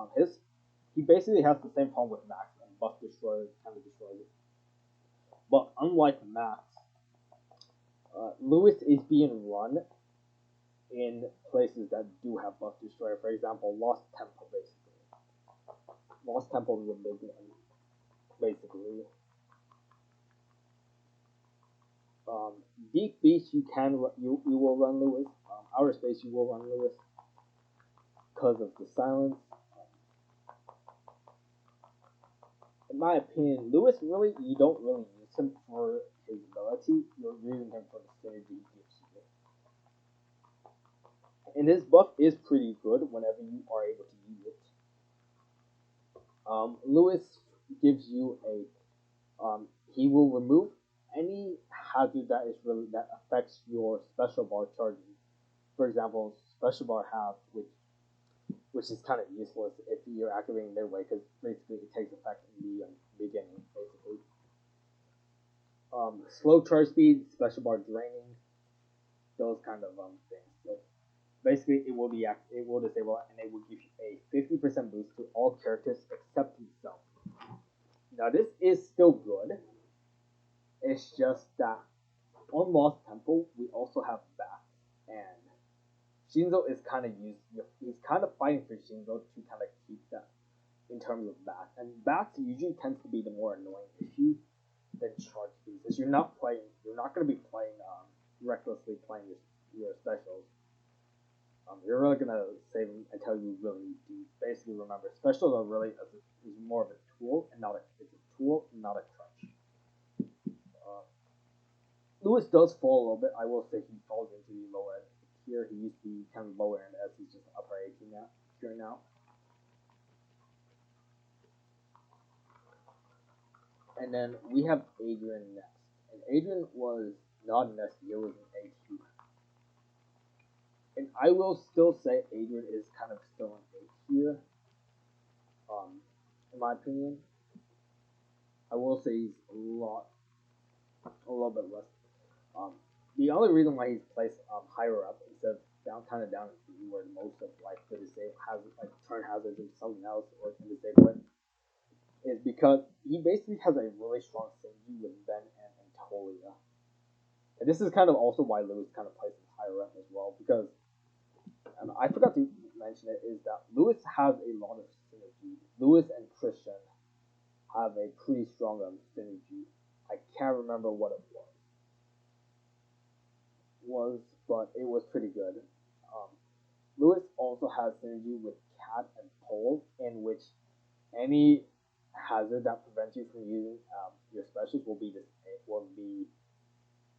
S1: he basically has the same problem with Max, and Buff Destroyer kind of destroys it. But unlike Max, Lewis is being run in places that do have Buff Destroyer. For example, Lost Temple, basically. Lost Temple is a big one, basically. Deep Beast, you will run Lewis. Outer Space, you will run Lewis because of the silence. In my opinion, Lewis you don't really use him for his ability. You're using him for the synergy he gives And his buff is pretty good whenever you are able to use it. Lewis gives you a he will remove any hazard that affects your special bar charging. For example, special bar half, which is kind of useless if you're activating midway because basically it takes effect in the beginning, basically. Slow charge speed, special bar draining, those kind of things. So basically, it will disable it, and it will give you a 50% boost to all characters except himself. Now this is still good. It's just that on Lost Temple we also have bats, and Shinzo is kind of he's kind of fighting for Shinzo to kind of keep that in terms of bats, and bats usually tends to be the more annoying issue than charge speed. Because you're not going to be playing recklessly playing your specials. You're really gonna save them until you really do. Basically, remember specials are really is more of a tool and not it's a tool, not a crutch. Lewis does fall a little bit. I will say he falls into the lower end here. He used to be kind of lower end as he's just upper 18 now. Here now. And then we have Adrian next. And Adrian was not an S tier, was an A tier. And I will still say Adrian is kind of still an A tier. In my opinion. I will say he's a little bit less. The only reason why he's placed higher up instead of down in where most of like the disable hazard, like turn hazards into something else or can disable it, is because he basically has a really strong synergy with Ben and Antolia. And this is kind of also why Lewis kind of places higher up as well, because I forgot to mention it, is that Lewis has a lot of synergy. Lewis and Christian have a pretty strong synergy. I can't remember what it was, but it was pretty good. Lewis also has synergy with Cat and Pole, in which any hazard that prevents you from using your specials will be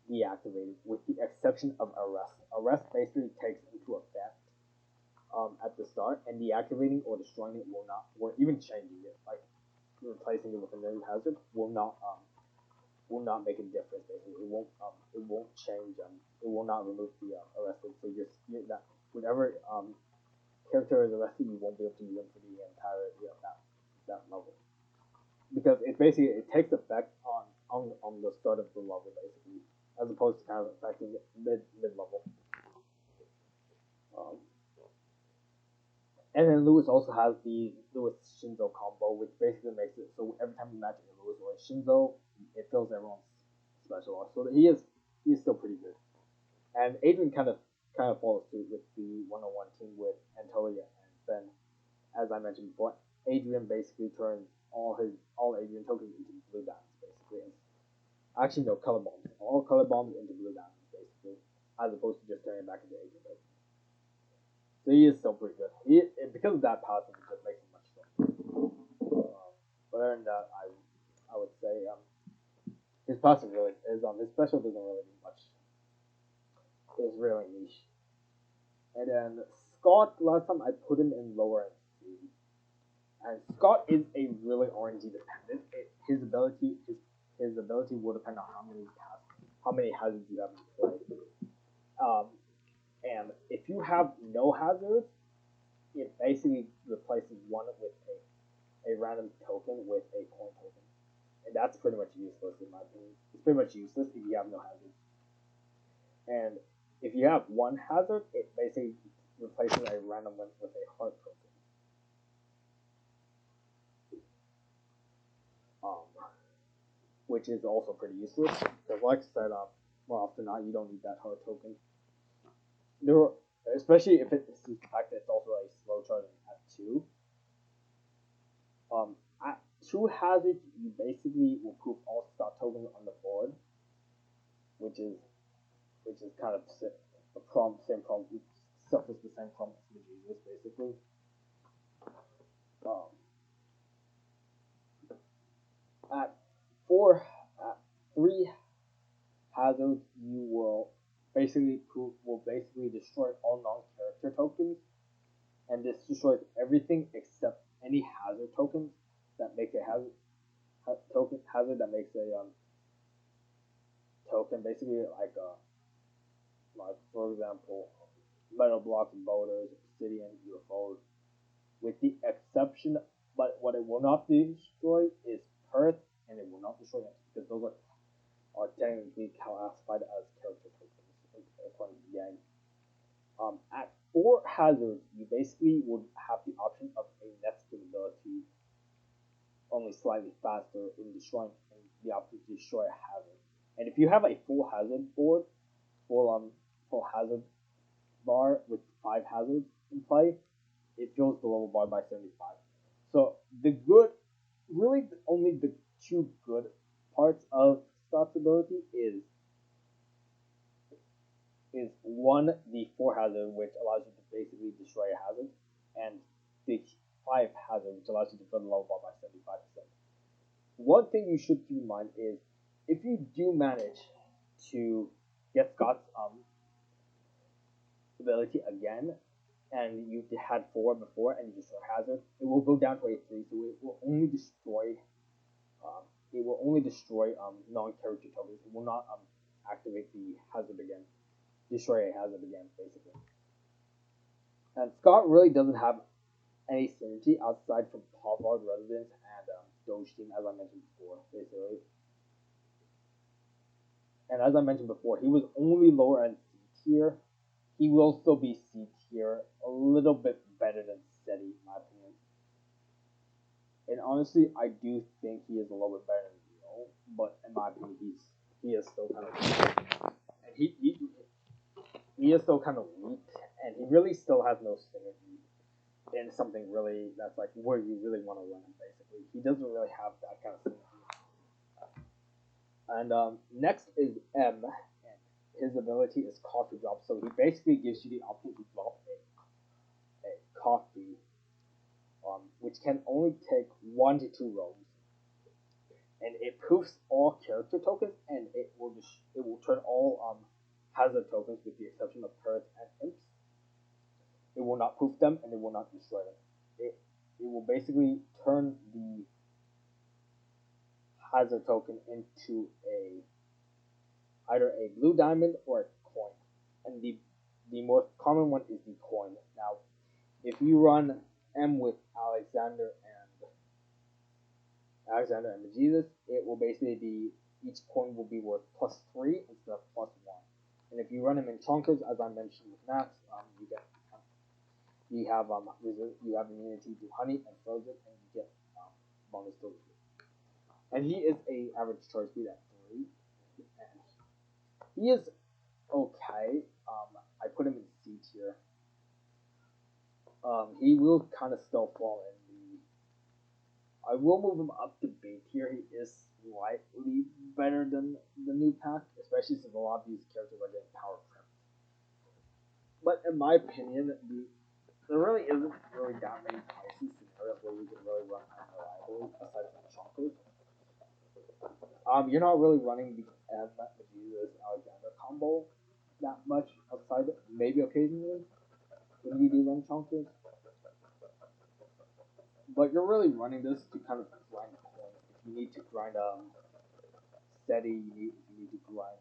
S1: deactivated, with the exception of Arrest. Arrest basically takes into effect at the start, and deactivating or destroying it will not, or even changing it, like replacing it with a new hazard, will not make a difference. Basically, it won't change. It will not remove the arrested. So that whenever character is arrested, you won't be able to use them for the entirety of that level, because it basically takes effect on the start of the level, basically, as opposed to kind of affecting it mid level. And then Lewis also has the Lewis Shinzo combo, which basically makes it so every time you match a Lewis or a Shinzo, it fills everyone's special art. So he is still pretty good. And Adrian kind of follows suit with the 101 team with Antolia and Ben. As I mentioned before, Adrian basically turns all Adrian tokens into blue diamonds, basically. Actually, no, color bombs. All color bombs into blue diamonds, basically, as opposed to just turning it back into Adrian, basically. So he is still pretty good. Because of that passive, it just makes him much stronger. But other than that, I would say his passive really is his special doesn't really do much. It's really niche. And then Scott, last time I put him in lower end C. And Scott is a really RNG dependent. His ability will depend on how many hazards you have in play. And if you have no hazards, it basically replaces one with a random token with a coin token. And that's pretty much useless in my opinion. It's pretty much useless if you have no hazards. And if you have one hazard, it basically replaces a random one with a heart token. Which is also pretty useless. Because like I said, more often than not, you don't need that heart token. Especially if it's the fact that it's also a slow charging at 2. At 2 hazards, you basically will put all Scott tokens on the board, which is kind of same problem. Suffers the same problem as the Jesus, basically. At 3 hazards, you will basically destroy all non-characters character tokens, and this destroys everything except any hazard tokens that makes a hazard that makes a token, basically like for example, metal blocks, boulders, obsidian, UFOs, with the exception, but what it will not destroy is Perth, and it will not destroy it because those are technically classified as character tokens according to the game. At 4 hazards, you basically would have the option of a Netskoon ability, only slightly faster in destroying, and the option to destroy a hazard. And if you have a full hazard board, full hazard bar with 5 hazards in play, it fills the level bar by 75. So really only the 2 good parts of Scott's ability is one, the 4 hazard, which allows you to basically destroy a hazard, and the 5 hazard, which allows you to fill the level bar by 75%. One thing you should keep in mind is if you do manage to get Scott's ability again, and you had 4 before and you destroy hazard, it will go down to a 3, so it will only destroy non-character tokens. It will not activate the hazard again, destroy a hazard again, basically. And Scott really doesn't have any synergy outside from Pavard Residence and Doge Team, as I mentioned before, basically. And as I mentioned before, he was only lower end C tier. He will still be C tier, a little bit better than Steady, in my opinion. And honestly, I do think he is a little bit better than Zero, but in my opinion, he is still kind of and he is still kind of weak, and he really still has no synergy in something really that's like where you really want to run him. Basically, he doesn't really have that kind of synergy. And next is M, and his ability is Coffee Drop. So he basically gives you the option to drop a coffee, which can only take 1 to 2 rows, and it proofs all character tokens, and it will turn all hazard tokens with the exception of Perth and Imps. It will not proof them, and it will not destroy them. It will basically turn the hazard token into either a blue diamond or a coin, and the most common one is the coin. Now, if you run M with Alexander and Jesus, it will basically be each coin will be worth +3 instead of +1. And if you run him in chonkers, as I mentioned with Max, you have immunity to honey and frozen, and you get bonus to it. And he is a average charge speed at 3. And he is okay. I put him in C tier. He will kind of still fall in the. I will move him up to B tier. He is slightly better than the new pack, especially since a lot of these characters are getting power crept. But in my opinion, there really isn't really that many pricey scenarios where you can really run unreliably aside from chonkers. You're not really running the M Jesus Alexander combo that much outside of maybe occasionally when you do run chonkers. But you're really running this to kind of grind coins. If you need to grind Steady, you need to grind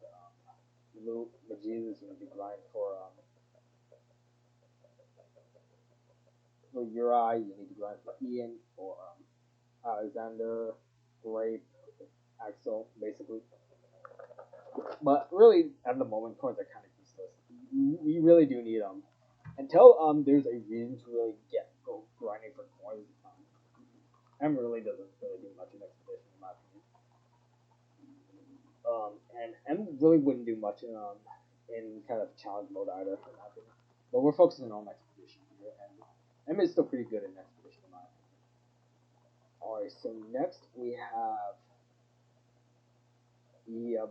S1: Blue Jesus, you need to grind for Uri, you need to grind for Ian, for Alexander, Grape, Axel, basically. But really, at the moment, coins are kind of useless. We really do need them. Until there's a reason to really go grinding for coins. M really doesn't really do much in Expedition, in my opinion. And M really wouldn't do much in kind of challenge mode either, in my opinion. But we're focusing on Expedition here, and M is still pretty good in Expedition, in my opinion. Alright, so next we have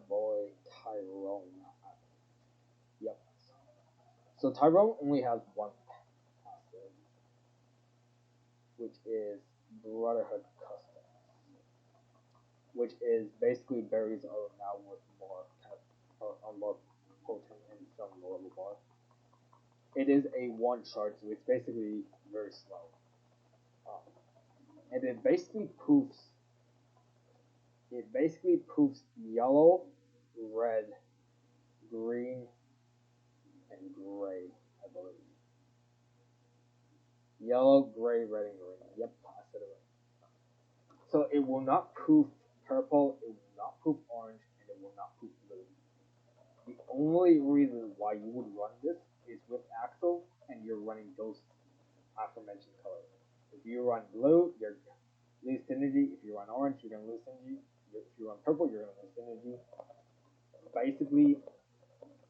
S1: boy Tyrone. Yep. So Tyrone only has one passive, which is Brotherhood Custom, which is basically berries are now worth more, are more potent in some level bar. it is a one charge, so it's basically very slow. And it basically proofs yellow, red, green, and gray, I believe. Yellow, gray, red, and green. Yep, I said it right. So it will not proof purple, it will not proof orange, and it will not proof blue. The only reason why you would run this is with Axel, and you're running those aforementioned colors. If you run blue, you're lose synergy. If you run orange, you're gonna lose synergy. If you run purple, you're gonna lose synergy. Basically,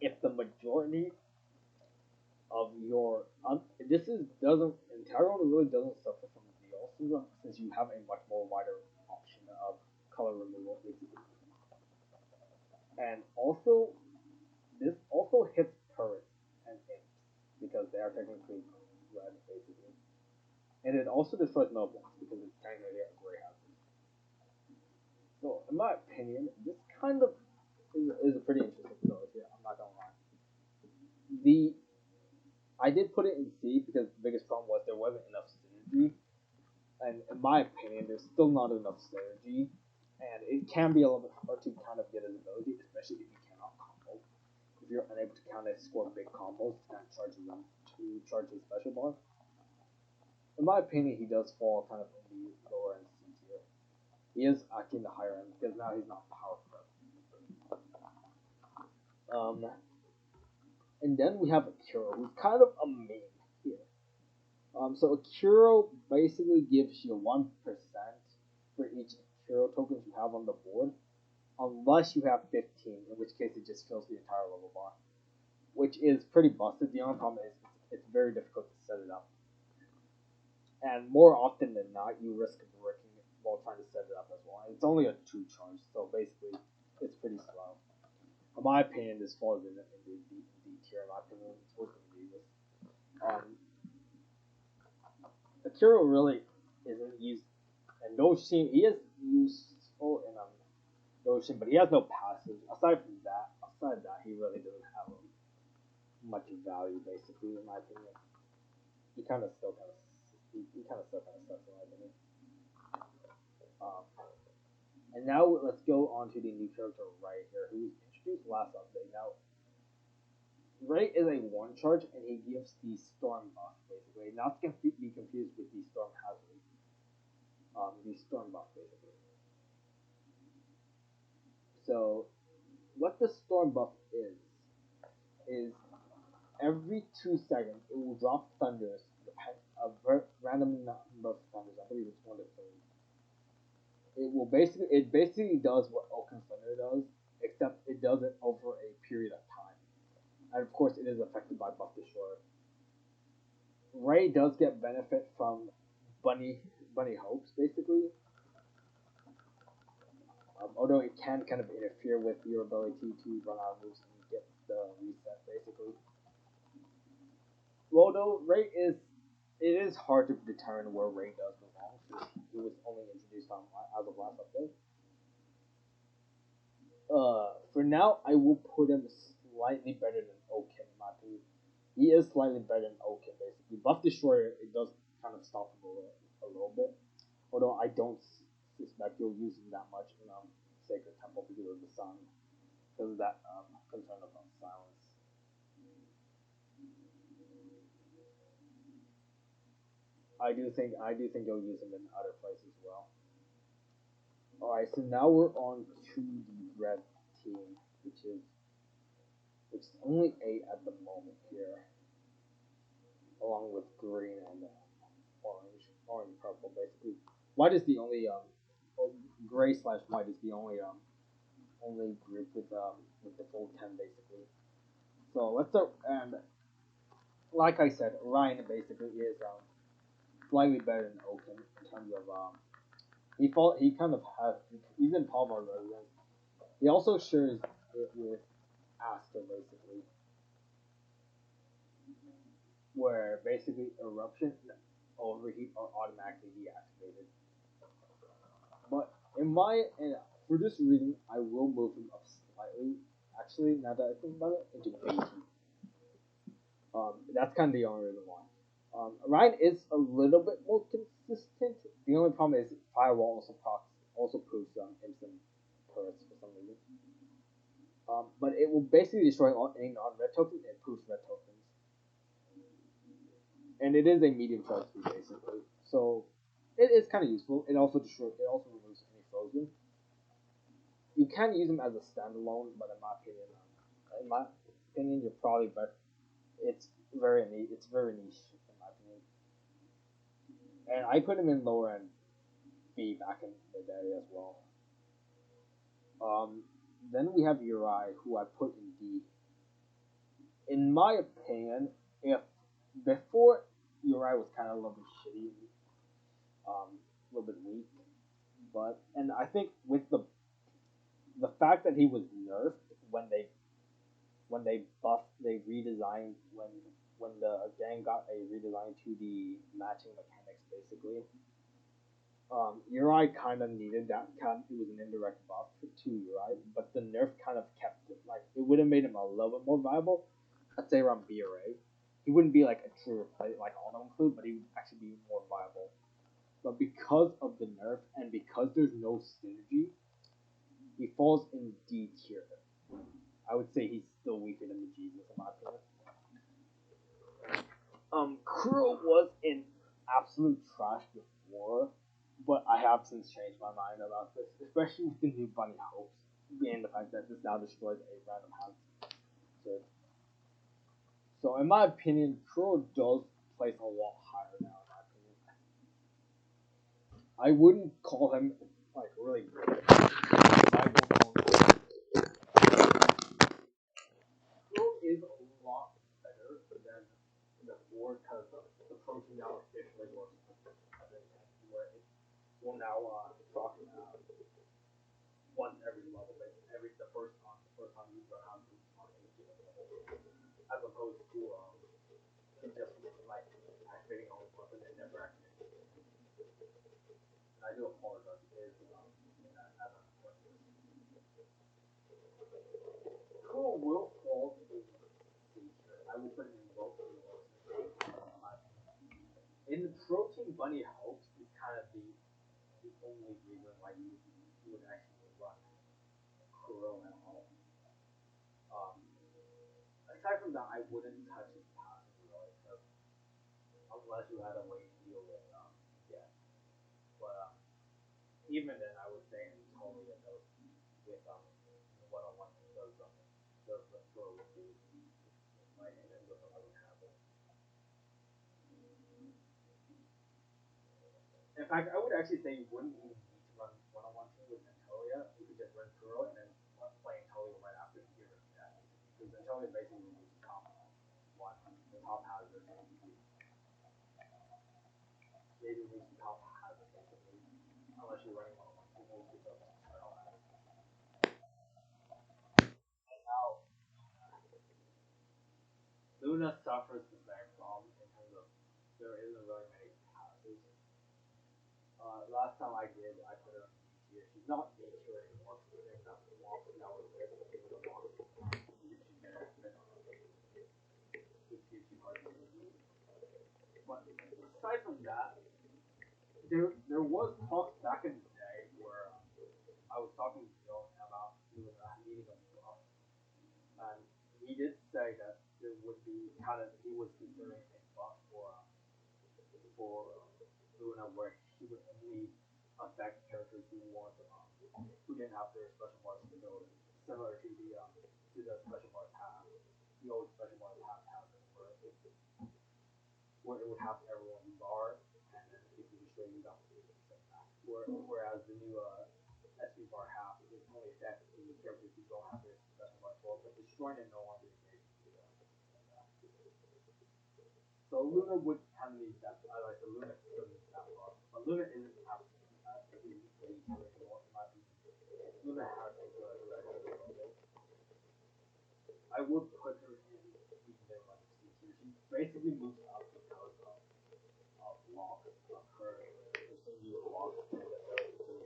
S1: if the majority of your this is doesn't and Tyrone really doesn't suffer from zeal syndrome since you have a much more wider option of color removal, basically. And also, this also hits turrets and imps because they are technically red, basically. And it also destroys metal blocks because it's technically a gray hazard. So, in my opinion, this kind of is a pretty interesting card here. I'm not gonna lie. I did put it in C because the biggest problem was there wasn't enough synergy, and in my opinion, there's still not enough synergy, and it can be a little bit hard to kind of get his ability, especially if you cannot combo. If you're unable to kind of score big combos to kind of charge them to charge his special bar. In my opinion, he does fall kind of in the lower end C tier. He is acting the higher end because now he's not powerful. And then we have Akiro, who's kind of a main here. So Akiro basically gives you 1% for each Akiro tokens you have on the board, unless you have 15, in which case it just fills the entire level bar, which is pretty busted. The only problem is it's very difficult to set it up. And more often than not, you risk breaking it while trying to set it up as well. And it's only a 2 charge, so basically it's pretty slow. In my opinion, this falls in the D tier. In my opinion, it's worth to be this. Akiro really isn't used, and Doshin, he is useful in Doshin, but he has no passive. Aside that, he really doesn't have much value, basically, in my opinion. He kind of still kind of sucks, in my opinion. And now let's go on to the new character right here, who was introduced last update. Now, Ray is a 1 charge, and he gives the Storm buff, basically. Not to be confused with the Storm Hazard. The Storm buff, basically. So, what the Storm buff is every 2 seconds, it will drop thunders, a random number of thunders. I believe it's 1 to 3. It basically does what Oaken Thunder does, except it does it over a period of time. And of course, it is affected by Buff Destroyer. Ray does get benefit from bunny hopes, basically. Although it can kind of interfere with your ability to run out of moves and get the reset, basically. Well, though it is hard to determine where Ray does belong since he was only introduced on as of last update. For now, I will put him slightly better than Oaken, in my opinion. He is slightly better than Oaken, basically. Buff Destroyer, it does kind of stop him a little bit. Although I don't suspect you'll use him that much in Sacred Temple because of the sun. Because of that concern about silence. I do think you'll use him in other places as well. Alright, so now we're on to the red team, which is only 8 at the moment here, along with green and orange, purple, basically. White is the only gray / white is the only group with the full 10, basically. So let's start, and like I said, Ryan basically is slightly better than Oaken in terms of he kind of has, he's in Palmer residence. He also shares it with Aster, basically, where basically eruption overheat are automatically deactivated. But for this reason, I will move him up slightly. Actually, now that I think about it, into 80. That's kind of the only reason why. Ryan is a little bit more consistent. The only problem is Firewall also proves instant turrets for some reason. But it will basically destroy any non-red tokens and proves red tokens. And it is a medium charge speed basically, so it is kind of useful. It also removes any frozen. You can use them as a standalone, but in my opinion, you're probably better. It's very neat. It's very niche in my opinion. And I put him in lower end B back in the day as well. Then we have Uri, who I put in D. In my opinion, if before Uri was kind of a little bit shitty, a little bit weak, and I think with the fact that he was nerfed they redesigned when the gang got a redesign to the matching mechanics basically. Uri kind of needed that. It was an indirect buff to Uri, but the nerf kind of kept it. Like, it would have made him a little bit more viable. Let's say around B or A. He wouldn't be like a true replay like auto include, but he would actually be more viable. But because of the nerf and because there's no synergy, he falls in D tier. I would say he's still weaker than the Jesus in my opinion. Kuro was in absolute trash before, but I have since changed my mind about this, especially with the new Bunny Hopes, being the fact that this now destroys a random house. So in my opinion, Kuro does place a lot higher now, in my opinion. I wouldn't call him like really great. Kuro is a lot better than before because the protein now officially works as a where it will now talk once every level, the first time you run out on any given level, as opposed to just like activating all the weapons and never activating. And I do apologize because as a question, Cool will fall to feature. I will put it in both of those. In the Protein Bunny Hopes is kind of the only reason why you would actually run Kuro at all. Aside from that, I wouldn't touch his passive really, unless you had a way to deal with yeah. But even then, I would say I'm totally at those with one-on-one those Kuro would be right, and then with another travel. In fact, I would actually say you wouldn't even need to run one-on-one team with Antolia. You could just run Kuro and then play Antolia right after you get rid of that. Because Antolia basically removes top one, the top hazard. Maybe removes the top hazard basically. Unless you're running one-on-one team, or you could turn on that. Now, Luna suffers the same problem in terms of there isn't really many passes. Last time I did, I put her on D tier. She's not D tier anymore. She's not walk. That was it. It was a walk. But aside from that, there was talk back in the day where I was talking to Bill about needing a buff, and he did say that there would be he was considering a buff for Luna where he would only affect characters who didn't have their special marks ability, similar to the special mark path, the old special mark path where it would have everyone bar, and then if you destroy you got 50% back. Whereas the new SP bar half is only affect the characters who don't have their special mark well, but destroying it no longer negates so Luna would kind of need that. I like the Luna still needs that buff, but Luna isn't absolutely anymore in my opinion. Luna has a good I would put her in even like C tier. She basically moves up because of locks of her new locks and the ability to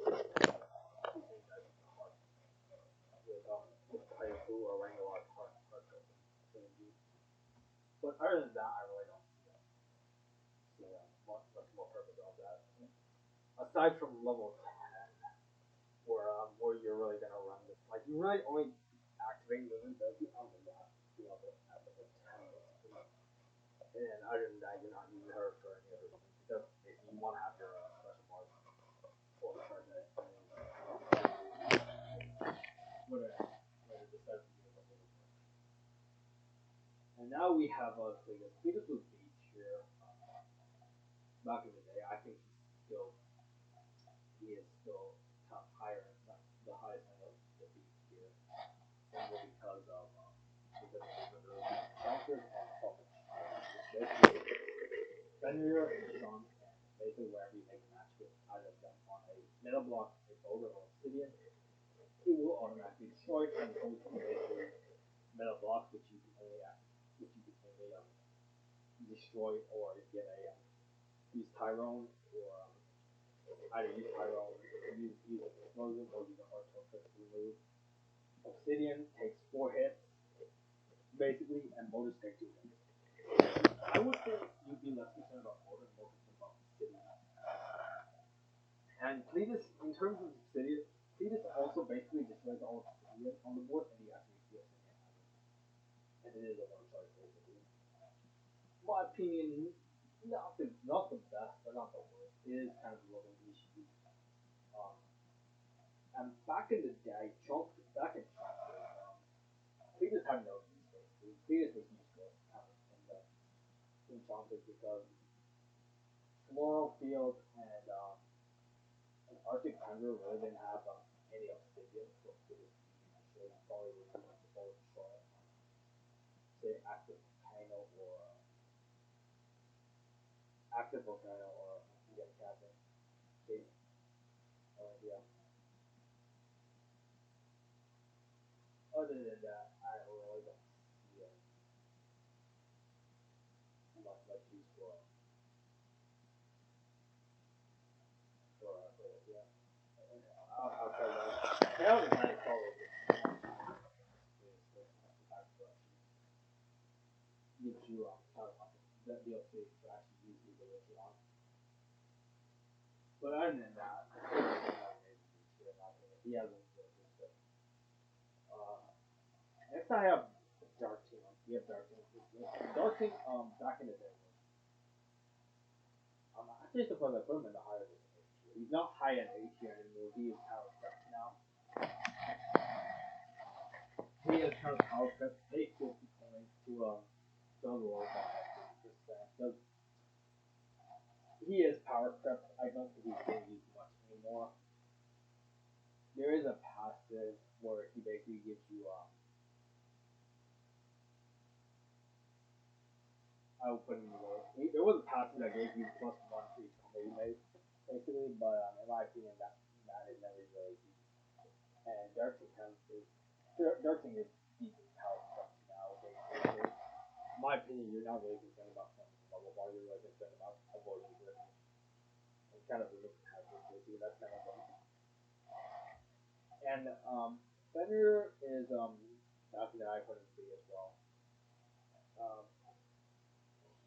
S1: with play through or running a lot of hard synergy. But other than aside from level 10, where you're really gonna run this, like you really only activate movement ability on the last level at level 10. And other than that, you're not using her for any other reason because if you want to have your special mark or charge it, whatever decides to do it. And now we have Cletus. Cletus was beach here back in the day. I think he is still top higher, the highest end of the beach here, simply because of the chapters and focus. Basically, Fenrir and Sean, basically wherever you make a match with either of them on a metal block, a boulder, or obsidian, he will automatically destroy and go to basically metal block, which you can only destroy or get a use Tyrone or either use Tyrone, use explosion, or use a hard to remove. Obsidian takes 4 hits, basically, and boulders take 2 hits. I would say you'd be less concerned about boulder and more concerned about obsidian. And Cletus, in terms of obsidian, Cletus also basically destroys all obsidian on the board, and you actually see it. And it is a one-shot basically. My opinion, not the best, but not the worst. It is kind of a little niche. And back in the day, Cletus had no use basically. Cletus was useless in Chomper because Floral Field and Arctic Thunder really didn't have any obsidian, so Cletus actually probably would be the full destroy say active volcano or yeah, cabin. Yeah. Other than that, I really don't see much use for yeah. I'll tell you. Hell is not probably gives you that DLC to actually use the ability on. But other than that, he hasn't. Next I have Dark Team. We have Dark Team. Dark Team, back in the day. Actually suppose I put him in the higher H tier. He's not high at H tier anymore. He is power prep now. He is kind of power prep. They 50 points to Doug Roll by 50%. He is power prep. I don't think he's getting used much anymore. There is a passive where he basically gives you I will put him in the lower. There was a passive that gave you +1 to each combo you made, basically, but in my opinion, that is never really used. And Darting is decent power prep now. Basically. In my opinion, you're not really concerned about playing level 1, you're really concerned about avoiding the and kind of removing hazards, basically. That's kind of fun. And Fenrir is something that I put in C as well.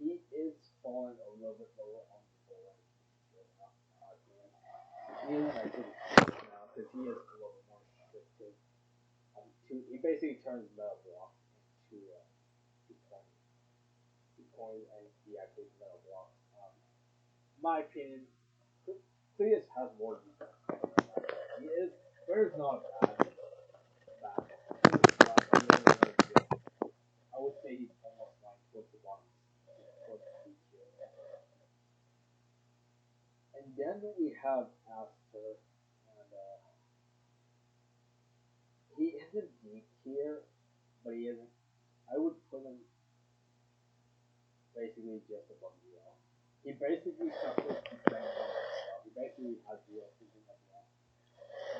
S1: He is falling a little bit lower on the board. He is actually now because he is a little bit more restricted. He basically turns metal blocks into 2 coins, and he actually metal blocks. My opinion, Cletus has more defense. He is. There's not bad. I would say he's almost like towards the bottom. And then we have Aster, and he isn't deep here, but he isn't. I would put him basically just above zero. He basically suffers from strength. He basically has zero thinking at the end.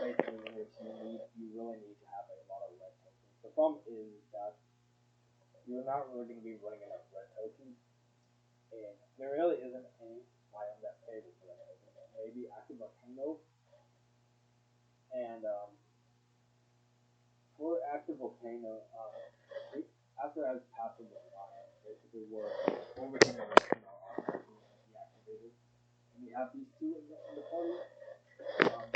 S1: Basically, in which you really need to have a lot of red tokens. The problem is that you're not really going to be running enough red tokens, and there really isn't any item that favors red tokens. Maybe Active Volcano, and for Active Volcano, after as passive basically we're overtaking deactivated, and we we have these two in the party.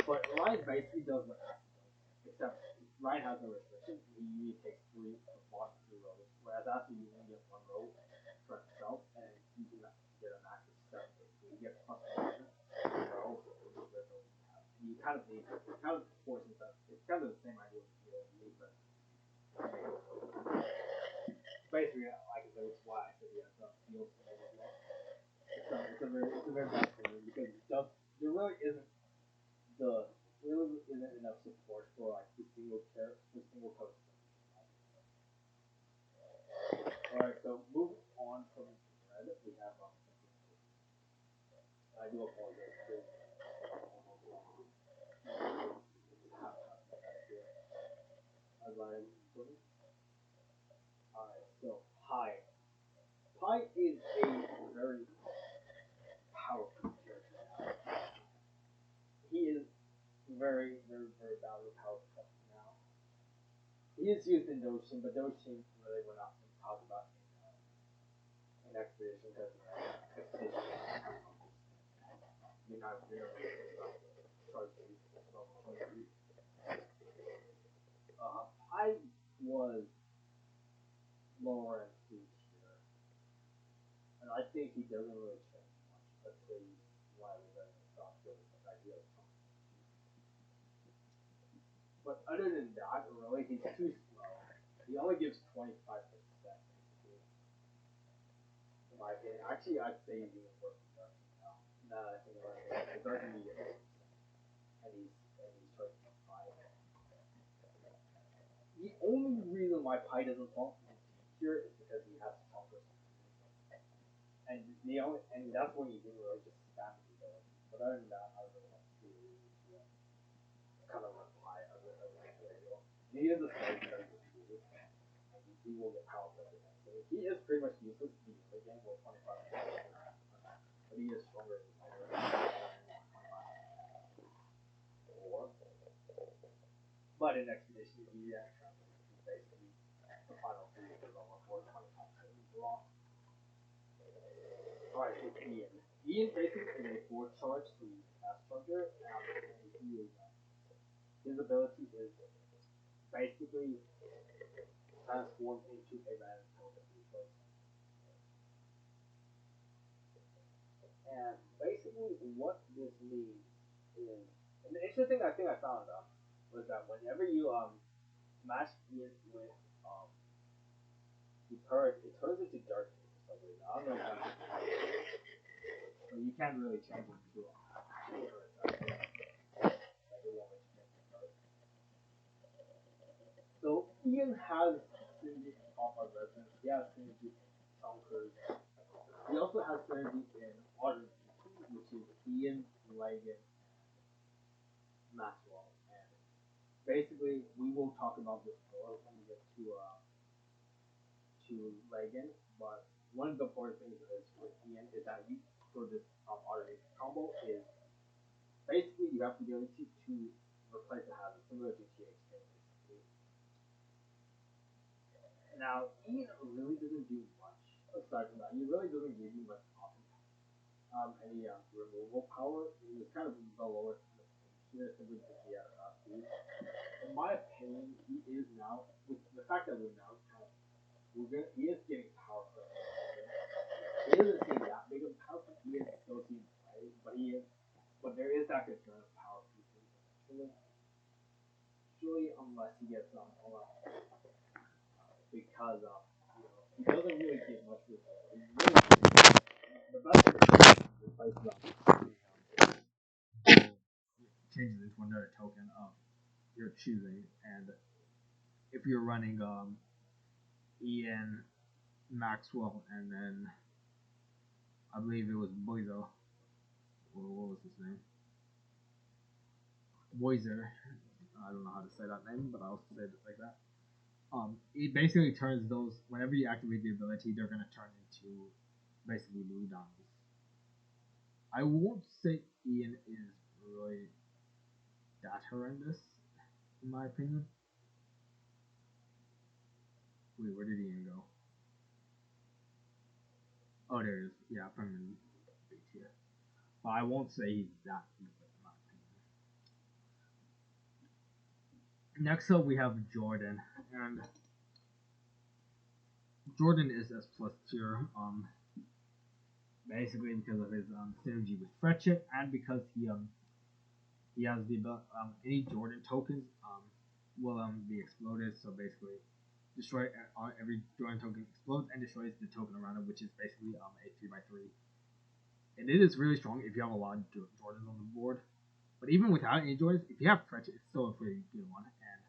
S1: But Ryan basically does what Aston does, except Ryan has no restriction. He usually takes three one three rolls, whereas Aston you only get one roll for himself, and you can get a max of seven. Basically, you get plus one roll. And you kind of need, it kind of forces that. It's kind of the same idea with you, but basically, like I said, it's why I said he has fields and everything. It's a very bad thing because there really isn't enough support for like the single coach. Alright, so moving on from red, we have I do apologize. As I'm alright, so Pi. Pi is a very powerful character. He is very, very, very badly powerful now. He is used in Doshin, but Doshin really we're not talked about in Expedition because Expedition you're not charged to use I was lower in speech here, and I think he doesn't really change much. Let's say why we're going to stop with the idea of something. But other than that, really, he's too slow. He only gives 25%. In my opinion, actually, I'd say he's even worse than Darcy now. Now that I think about it, Darcy needs 8%, and he's charging 5. The only reason why Pi doesn't fall here is because he has stronger. And that's when you can really just spam the ability. But other than that, I really don't see a reason to kind of reply as a radio. He is a slight character to use, and he will get powerful eventually. He is pretty much useless in the early game with 25%, but he is stronger in the later or but in Expedition he basically the final 3 is over 425 long. Alright, so Ian. Ian basically is a 4 charge to fast charger, and he is his ability is basically transformed into a random token. And basically, what this means is, and the interesting thing I found was that whenever you match Ian with the turret, it turns into dark for some reason. I don't know how, but you can't really change it to So Ian has synergy in Pop Residence. He has synergy in Chonkers. He also has synergy in Autumn, which is Ian, Legan, Maxwell. And basically, we will talk about this more when we get to Legan. But one of the important things is with Ian is that you for this automation combo is basically you have the ability to replace a hazard similar to THK. Now, Ian really doesn't do much aside from that. He really doesn't give you much any removal power. He was kind of the lowest in the here simply because he had speed. In my opinion, he is now with the fact that we're now kind of he is getting powerful. He doesn't seem that big of a power, but he is still seeing play. But there is that concern of power pieces eventually. Usually, unless he gets because he doesn't really get much with it. The best thing is changes into another token of your choosing, and if you're running Ian, Maxwell, and then I believe it was Boizo, or what was his name? Boizer. I don't know how to say that name, but I'll say it like that. It basically turns those whenever you activate the ability, they're gonna turn into basically blue diamonds. I won't say Ian is really that horrendous, in my opinion. Wait, where did Ian go? Oh, there it is. Yeah, permanent here. but I won't say he's that good in my opinion. Next up, we have Jordan, and Jordan is S plus tier, basically because of his synergy with Fretchet, and because he has the any Jordan tokens will be exploded. So basically, destroy every Jordan token explodes and destroys the token around it, which is basically a 3x3. And it is really strong if you have a lot of Jordans on the board. But even without any Jordans, if you have Fretchet, it's still a pretty good one, and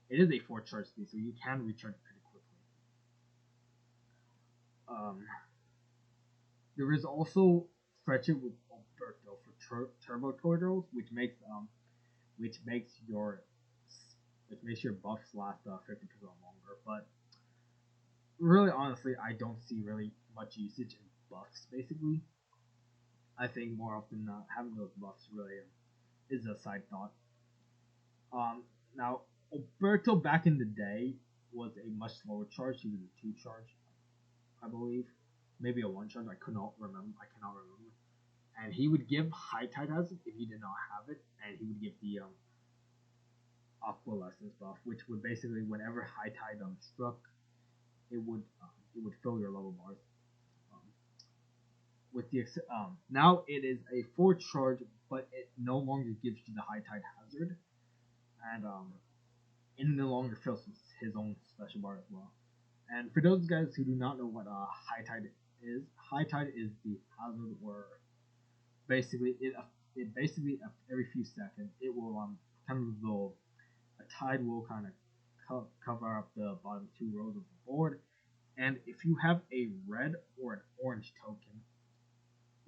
S1: it is a 4 charge speed, so you can recharge pretty quickly. There is also Fretchet with Alberto for Turbo Turtles, which makes your buffs last 50% longer. But really, honestly, I don't see really much usage in buffs. Basically, I think more often than not, having those buffs really is a side thought. Now Alberto back in the day was a much slower charge. He was a 2 charge, I believe, maybe a 1 charge. I cannot remember. And he would give High Tide Hazard if you did not have it, and he would give the Aqualescence buff, which would basically whenever High Tide struck, it would fill your level bars. With the now it is a 4 charge, but it no longer gives you the High Tide Hazard, and it no longer fills his own special bar as well. And for those guys who do not know what High Tide is the hazard where basically it basically every few seconds it will a tide will kind of cover up the bottom 2 rows of the board, and if you have a red or an orange token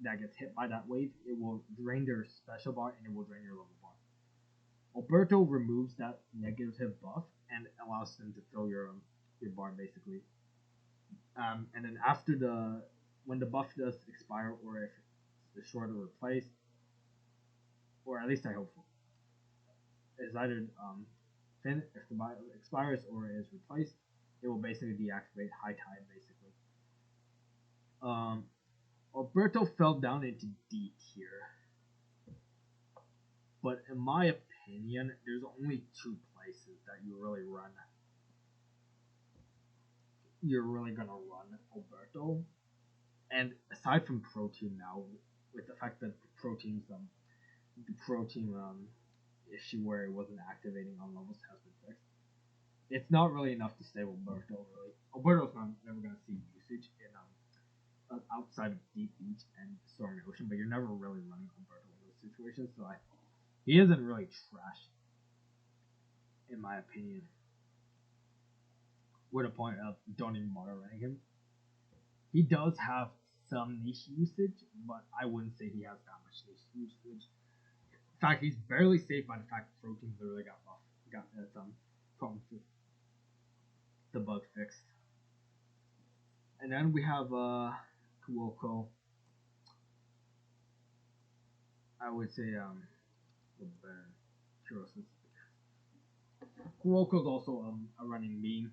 S1: that gets hit by that wave, it will drain their special bar and it will drain your level bar. Alberto removes that negative buff and allows them to fill your bar basically. And then after when the buff does expire, or if it's short or replaced, or at least I hope it's either if the buff expires or is replaced, it will basically deactivate High Tide basically. Alberto fell down into D tier, but in my opinion, there's only 2 places that you're really gonna run Alberto. And aside from Protein now, with the fact that the protein issue where it wasn't activating on levels has been fixed, it's not really enough to save Alberto. Really, Alberto's never gonna see usage in outside of Deep Beach and Stormy Ocean, but you're never really running Alberto in those situations. So he isn't really trash, in my opinion. With a point of don't even bother running him. He does have some niche usage, but I wouldn't say he has that much niche usage. In fact, he's barely saved by the fact that Protein literally got some problem with the bug fixed. And then we have Kuoko. I would say Kuoko's also a running meme.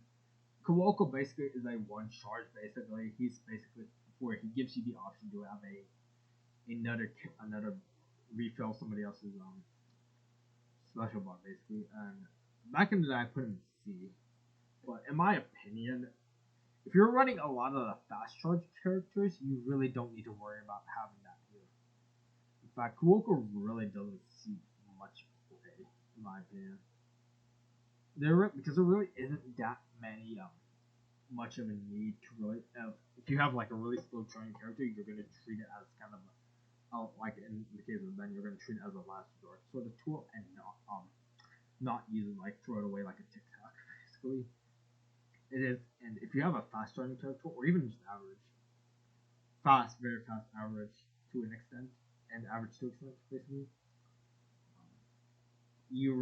S1: Kuoko basically is a 1 charge. Basically, he's basically where he gives you the option to have another refill somebody else's special bar basically. And back in the day, I put him in C. But in my opinion, if you're running a lot of the fast charge characters, you really don't need to worry about having that here. In fact, Kuoko really doesn't see much play, in my opinion. Because there really isn't that many much of a need to really if you have like a really slow turning character, you're gonna treat it as kind of like in the case of Ben, you're gonna treat it as a last resort sort of tool and not use it like throw it away like a TikTok basically. It is, and if you have a fast turning character or even just very fast average to an extent, and average to extent basically, you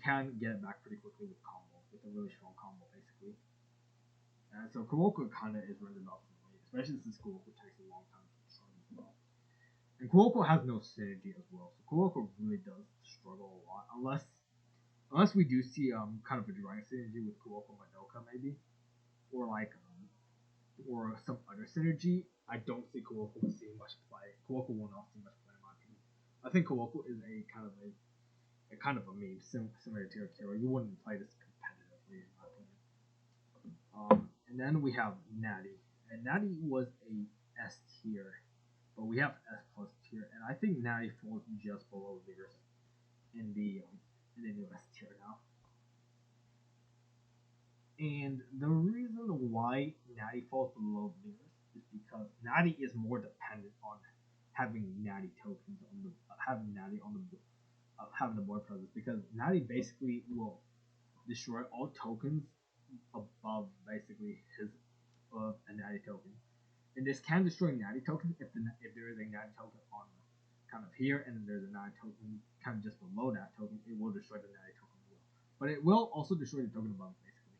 S1: can get it back pretty quickly with a really strong combo basically. And so Kuoko kind of is rendered off in a way, especially since Kuoko takes a long time to charge as well. And Kuoko has no synergy as well, so Kuoko really does struggle a lot unless we do see kind of a drawing synergy with Kuoko Madoka maybe, or or some other synergy. I don't see Kuoko seeing much play. Kuoko will not see much play in my I think Kuoko is a kind of a meme similar to your hero. You wouldn't play this competitively, in my opinion. And then we have Natty, and Natty was a S tier, but we have S plus tier, and I think Natty falls just below Lyris in the new S tier now. And the reason why Natty falls below Lyris is because Natty is more dependent on having Natty tokens on the having Natty on the having the board presence, because Natty basically will destroy all tokens above basically his a Natty token. And this can destroy Natty tokens if there is a Natty token on kind of here, and there's a Natty token kind of just below that token, it will destroy the Natty token as well. But it will also destroy the token above, basically.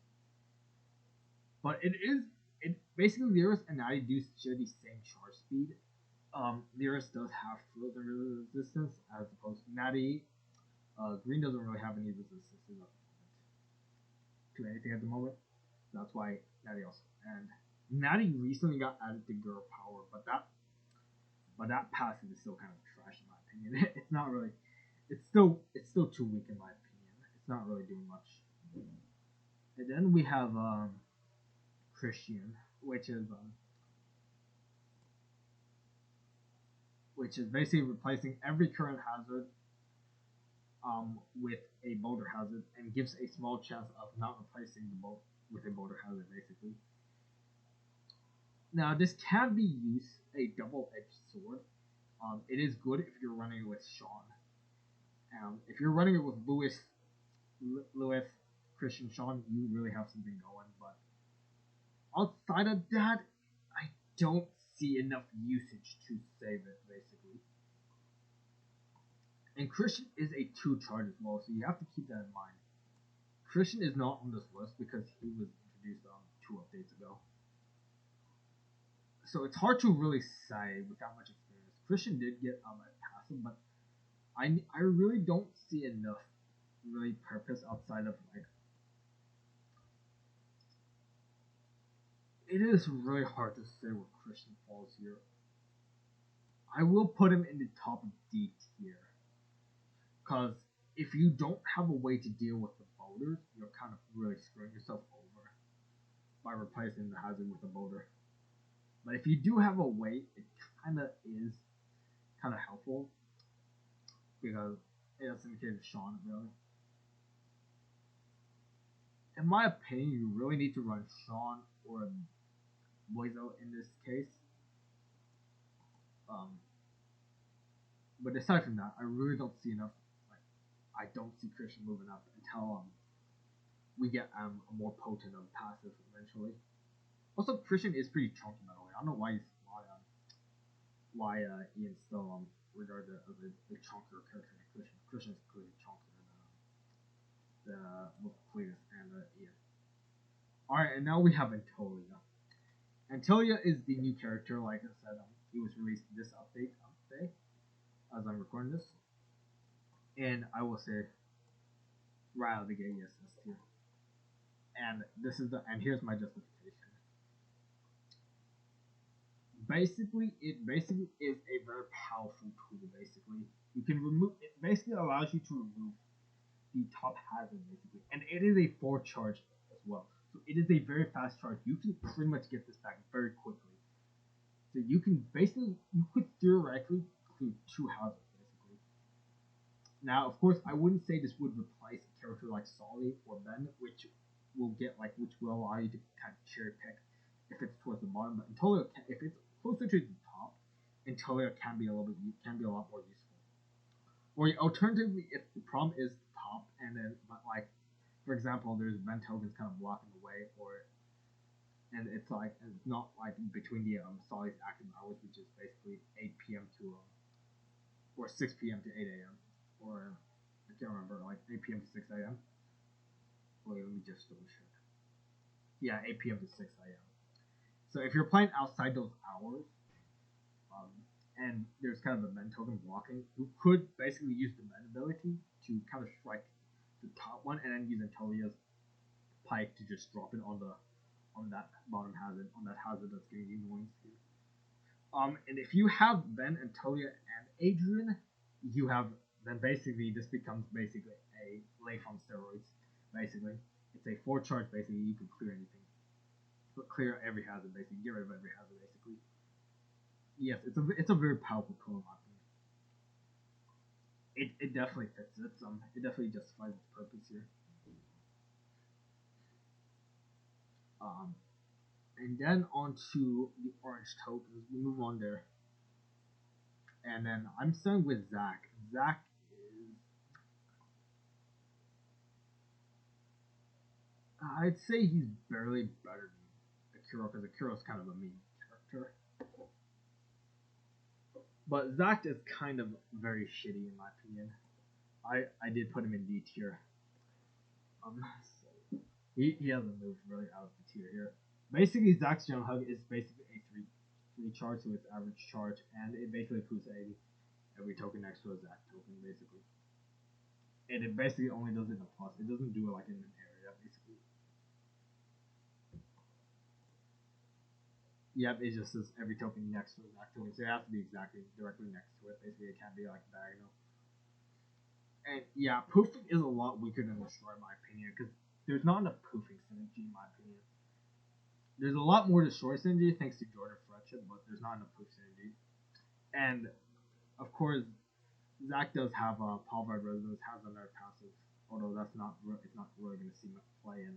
S1: But it basically Lyris and Natty do share the same charge speed. Lyris does have frozen resistance as opposed to Natty. Green doesn't really have any resistance to anything at the moment. That's why Natty also, and Natty recently got added to girl power, but that passive is still kind of trash in my opinion. It's not really, it's still too weak in my opinion. It's not really doing much. And then we have Christian, which is basically replacing every current hazard with a boulder hazard, and gives a small chance of not replacing the bolt with a boulder hazard, basically. Now, this can be used a double-edged sword. It is good if you're running it with Sean. If you're running it with Lewis, Christian, Sean, you really have something going. But outside of that, I don't see enough usage to save it, basically. And Christian is a 2 charge as well, so you have to keep that in mind. Christian is not on this list because he was introduced 2 updates ago. So it's hard to really say without much experience. Christian did get a passive, but I really don't see enough really purpose outside of like. It is really hard to say where Christian falls here. I will put him in the top of D tier, because if you don't have a way to deal with the boulders, you're kind of really screwing yourself over by replacing the hazard with a boulder. But if you do have a way, it kind of is kind of helpful, because it's in the case of Sean, really. In my opinion, you really need to run Sean or Boizo in this case. But aside from that, I really don't see enough. Like, I don't see Christian moving up until we get a more potent passive eventually. Also, Christian is pretty chunky, by the way. I don't know why Ian's still regarded as a chunkier character than Christian. Christian is clearly chunkier than both Cletus and Ian. Alright, and now we have Antolia. Antolia is the new character. Like I said, he was released this update today, as I'm recording this. And I will say, right out of the gate, yes, S tier. And here's my justification. Basically, it is a very powerful tool. Basically, you can remove it. Basically, allows you to remove the top hazard, basically, and it is a 4 charge as well. So it is a very fast charge. You can pretty much get this back very quickly. So you could theoretically clear 2 hazards, basically. Now, of course, I wouldn't say this would replace a character like Solly or Ben, which will allow you to kind of cherry pick if it's towards the bottom. But Antolia, if it's closer to the top, Antolia can be a lot more useful. Or alternatively, if the problem is the top, and then like, for example, there's Ben tokens kind of blocking the way, and it's not like between the Solly's active hours, which is basically 8 p.m. to or 6 p.m. to 8 a.m. or I can't remember, like 8 p.m. to 6 a.m. Wait, let me just double check. Yeah, 8 p.m. to 6 a.m. So if you're playing outside those hours, and there's kind of a Ben token blocking, you could basically use the Ben ability to kind of strike the top one, and then use Antolia's pike to just drop it on that bottom hazard, on that hazard that's giving you annoying speed. And if you have Ben, Antolia, and Adrian, you have then basically this becomes basically a Leif on steroids. Basically, it's a 4 charge. Basically, you can clear anything, clear every hazard. Basically, get rid of every hazard. Basically, yes, it's a very powerful tool in my opinion. It definitely fits. It definitely justifies its purpose here. Um, and then on to the orange tokens. We move on there. And then I'm starting with Zach. Zach is, I'd say he's barely better than Akira because Akira's kind of a mean character. But Zach is kind of very shitty in my opinion. I did put him in D tier. So he hasn't moved really out of the tier here. Basically, Zach's Young Hug is basically a three charge, so it's average charge, and it basically puts every token next to a Zach token, basically. And it basically only does it in a plus. It doesn't do it like in an area, basically. Yep, it just says every token next to a Zach token, so it has to be exactly directly next to it. Basically, it can't be like diagonal. And yeah, poofing is a lot weaker than Destroy, in my opinion, because there's not enough poofing synergy, in my opinion. There's a lot more Destroy synergy thanks to Jordan Friendship, but there's not enough poof synergy. And of course, Zach does have a Pulverized Resonance, has another passive, although it's not really going to see much play in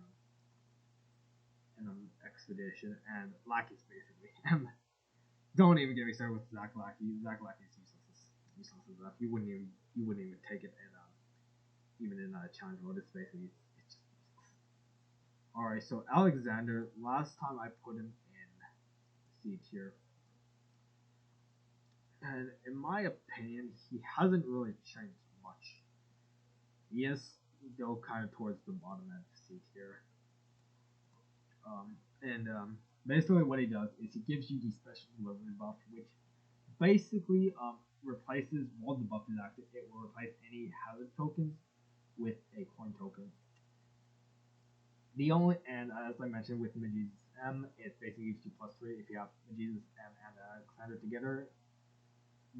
S1: an Expedition, and Lackey's basically. Don't even get me started with Zach Lackey. Zach Lackey's useless as that. You wouldn't even take it in even in a challenge mode. It's basically it's just useless. Alright, so Alexander, last time I put him in C tier. And in my opinion, he hasn't really changed much. He is still kind of towards the bottom end of C tier. Basically what he does is he gives you the special delivery buff, which basically replaces, while the buff is active, it will replace any hazard tokens with a coin token. And as I mentioned with Magee's M, it basically gives you +3 if you have Magee's M and Alexander together.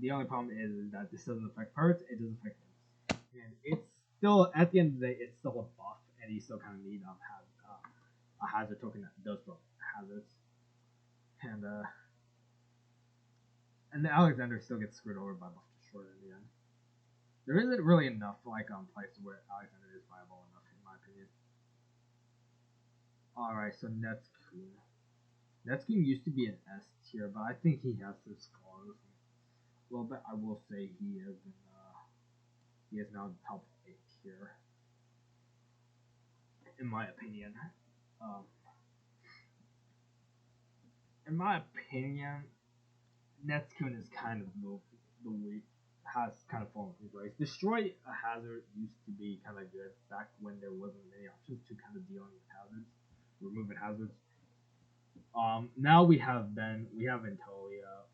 S1: The only problem is that this doesn't affect parts, it doesn't affect imps. And it's still, at the end of the day, it's still a buff, and you still kind of need a hazard token that does buff hazards. And the Alexander still gets screwed over by buff destroyer in the end. There isn't really enough places where Alexander is viable enough, in my opinion. Alright, so Netskoon. Netskoon used to be an S tier, but I think he has his flaws. A little bit, I will say he is now the top 8 tier, in my opinion. In my opinion, Netskoon is kind of the weak, has kind of fallen from grace. Destroy a hazard used to be kind of good back when there wasn't many options to kind of dealing with hazards, removing hazards. Now we have Antolia,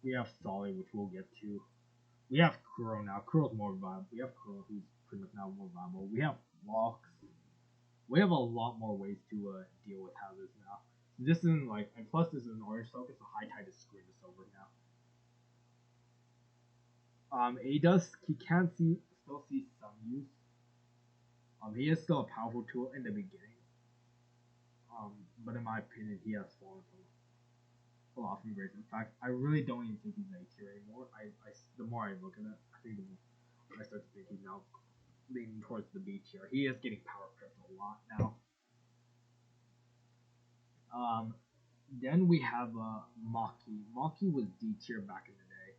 S1: we have Solly, which we'll get to. We have Kuro now. Kuro's more viable. We have Kuro, who's pretty much now more viable. We have Locks. We have a lot more ways to deal with hazards now. This isn't like, and plus this is an orange token, so High Tide is screwed us over now. He can still see some use. He is still a powerful tool in the beginning. But in my opinion, he has fallen from a lot from grace. In fact, I really don't even think he's A tier anymore. The more I look at it, I think the more I start to think he's now leaning towards the B tier. He is getting power crept a lot now. Then we have Maki. Maki was D tier back in the day.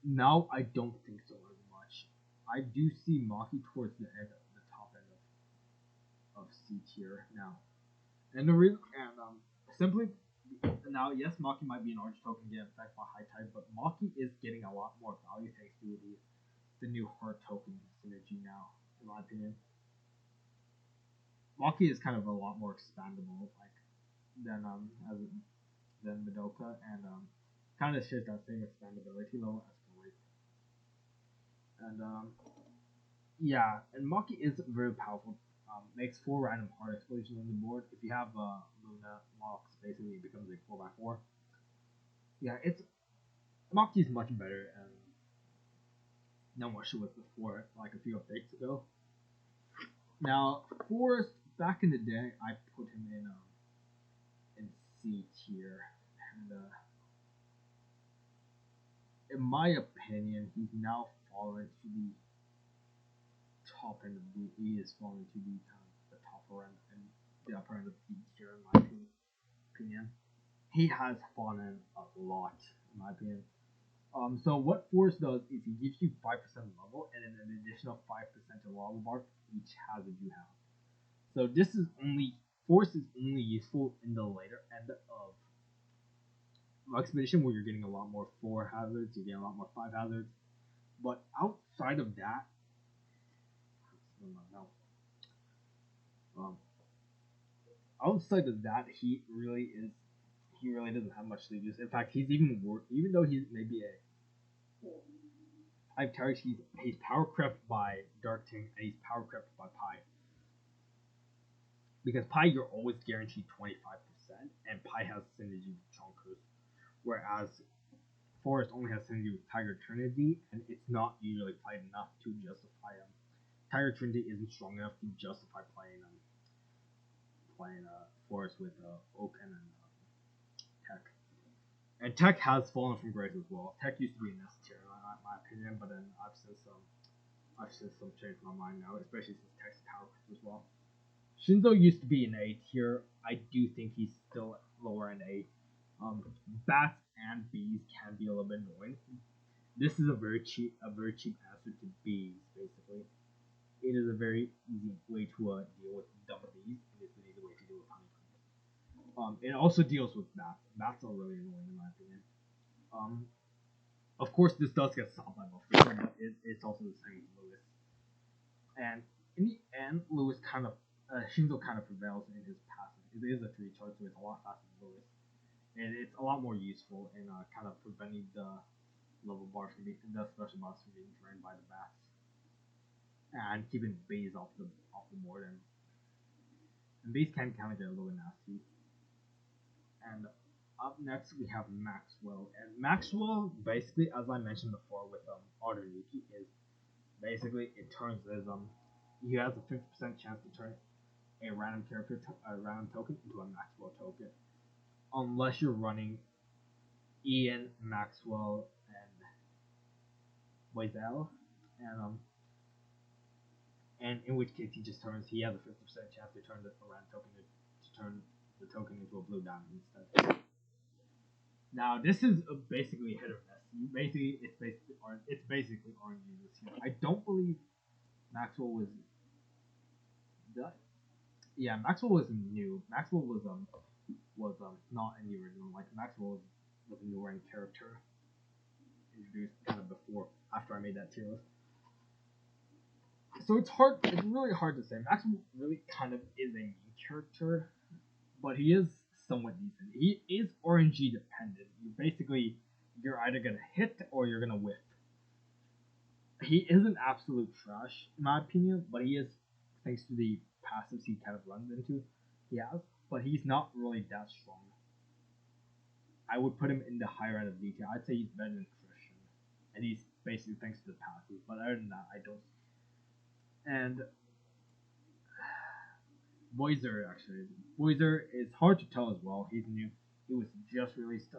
S1: Now I don't think so as much. I do see Maki towards the top end of C tier now. And the reason, simply now, yes, Maki might be an orange token getting affected by High Tide, but Maki is getting a lot more value thanks to the new heart token synergy now, in my opinion. Maki is kind of a lot more expandable, than Madoka, and kind of shares that same expandability level as Blade. And yeah, and Maki is very powerful. Makes 4 random heart explosions on the board. If you have Luna Mox, basically it becomes a 4x4. Yeah, Maki's much better, and not much it was before, like a few updates ago. Now, Forrest, back in the day, I put him in C tier, and in my opinion, he's now fallen to the top end of B. He is falling to the kind of the top end and the upper end of B tier, in my opinion. He has fallen a lot, in my opinion. So what Force does is he gives you 5% level and then an additional 5% of level bar for each hazard you have. So this is only Force is only useful in the later end of Expedition where you're getting a lot more 4 hazards, you're getting a lot more 5 hazards. But outside of that, outside of that, he really doesn't have much to use. In fact, he's even worse. Even though he's maybe a 5 targets, he's power crept by Dark Ting and he's power crept by Pi. Because Pi you're always guaranteed 25%, and Pi has synergy with Chonkers, whereas Forest only has synergy with Tiger Trinity, and it's not usually played enough to justify him. Tiger Trinity isn't strong enough to justify playing Forest with Oaken and Tech. And Tech has fallen from grace as well. Tech used to be an S tier, in my opinion, but then I've since some changed my mind now, especially since Tech's power as well. Shinzo used to be an A tier. I do think he's still lower in A. Bats and bees can be a little bit annoying. This is a very cheap answer to bees, basically. It is a very easy way to deal with dumb bees, and it's an easy way to deal with honeycombs. It also deals with bats. Bats are really annoying in my opinion. Of course, this does get solved by Buffalo, but it's also the same with Lewis. And in the end, Lewis kind of Shinzo kind of prevails in his passing. It is a 3 charge, so it's a lot faster than Lewis, and it's a lot more useful in kind of preventing the level bar from being the special boss from being drained by the bats, and keeping bees off the board. And bees can kind of get a little nasty. And up next we have Maxwell, and Maxwell basically, as I mentioned before with Artenuki, is basically it turns as he has a 50% chance to turn a random token into a Maxwell token, unless you're running Ian, Maxwell, and Wazell, and in which case he has a 50% chance to turn the random token to turn the token into a blue diamond instead. Now this is basically hit or miss. It's basically RNG this year. I don't believe Maxwell was yeah, Maxwell was new. Maxwell was not in the original. Like Maxwell was a new rank character introduced kind of after I made that tier list. So it's really hard to say. Maxwell really kind of is a main character, but he is somewhat decent. He is RNG dependent. You're either gonna hit or you're gonna whiff. He isn't absolute trash in my opinion, but he is, thanks to the passives he kind of runs into, but he's not really that strong. I would put him in the higher end of DT. I'd say he's better than Christian, and he's basically thanks to the passive. But other than that, I don't. And Boiser is hard to tell as well. He's new. He was just released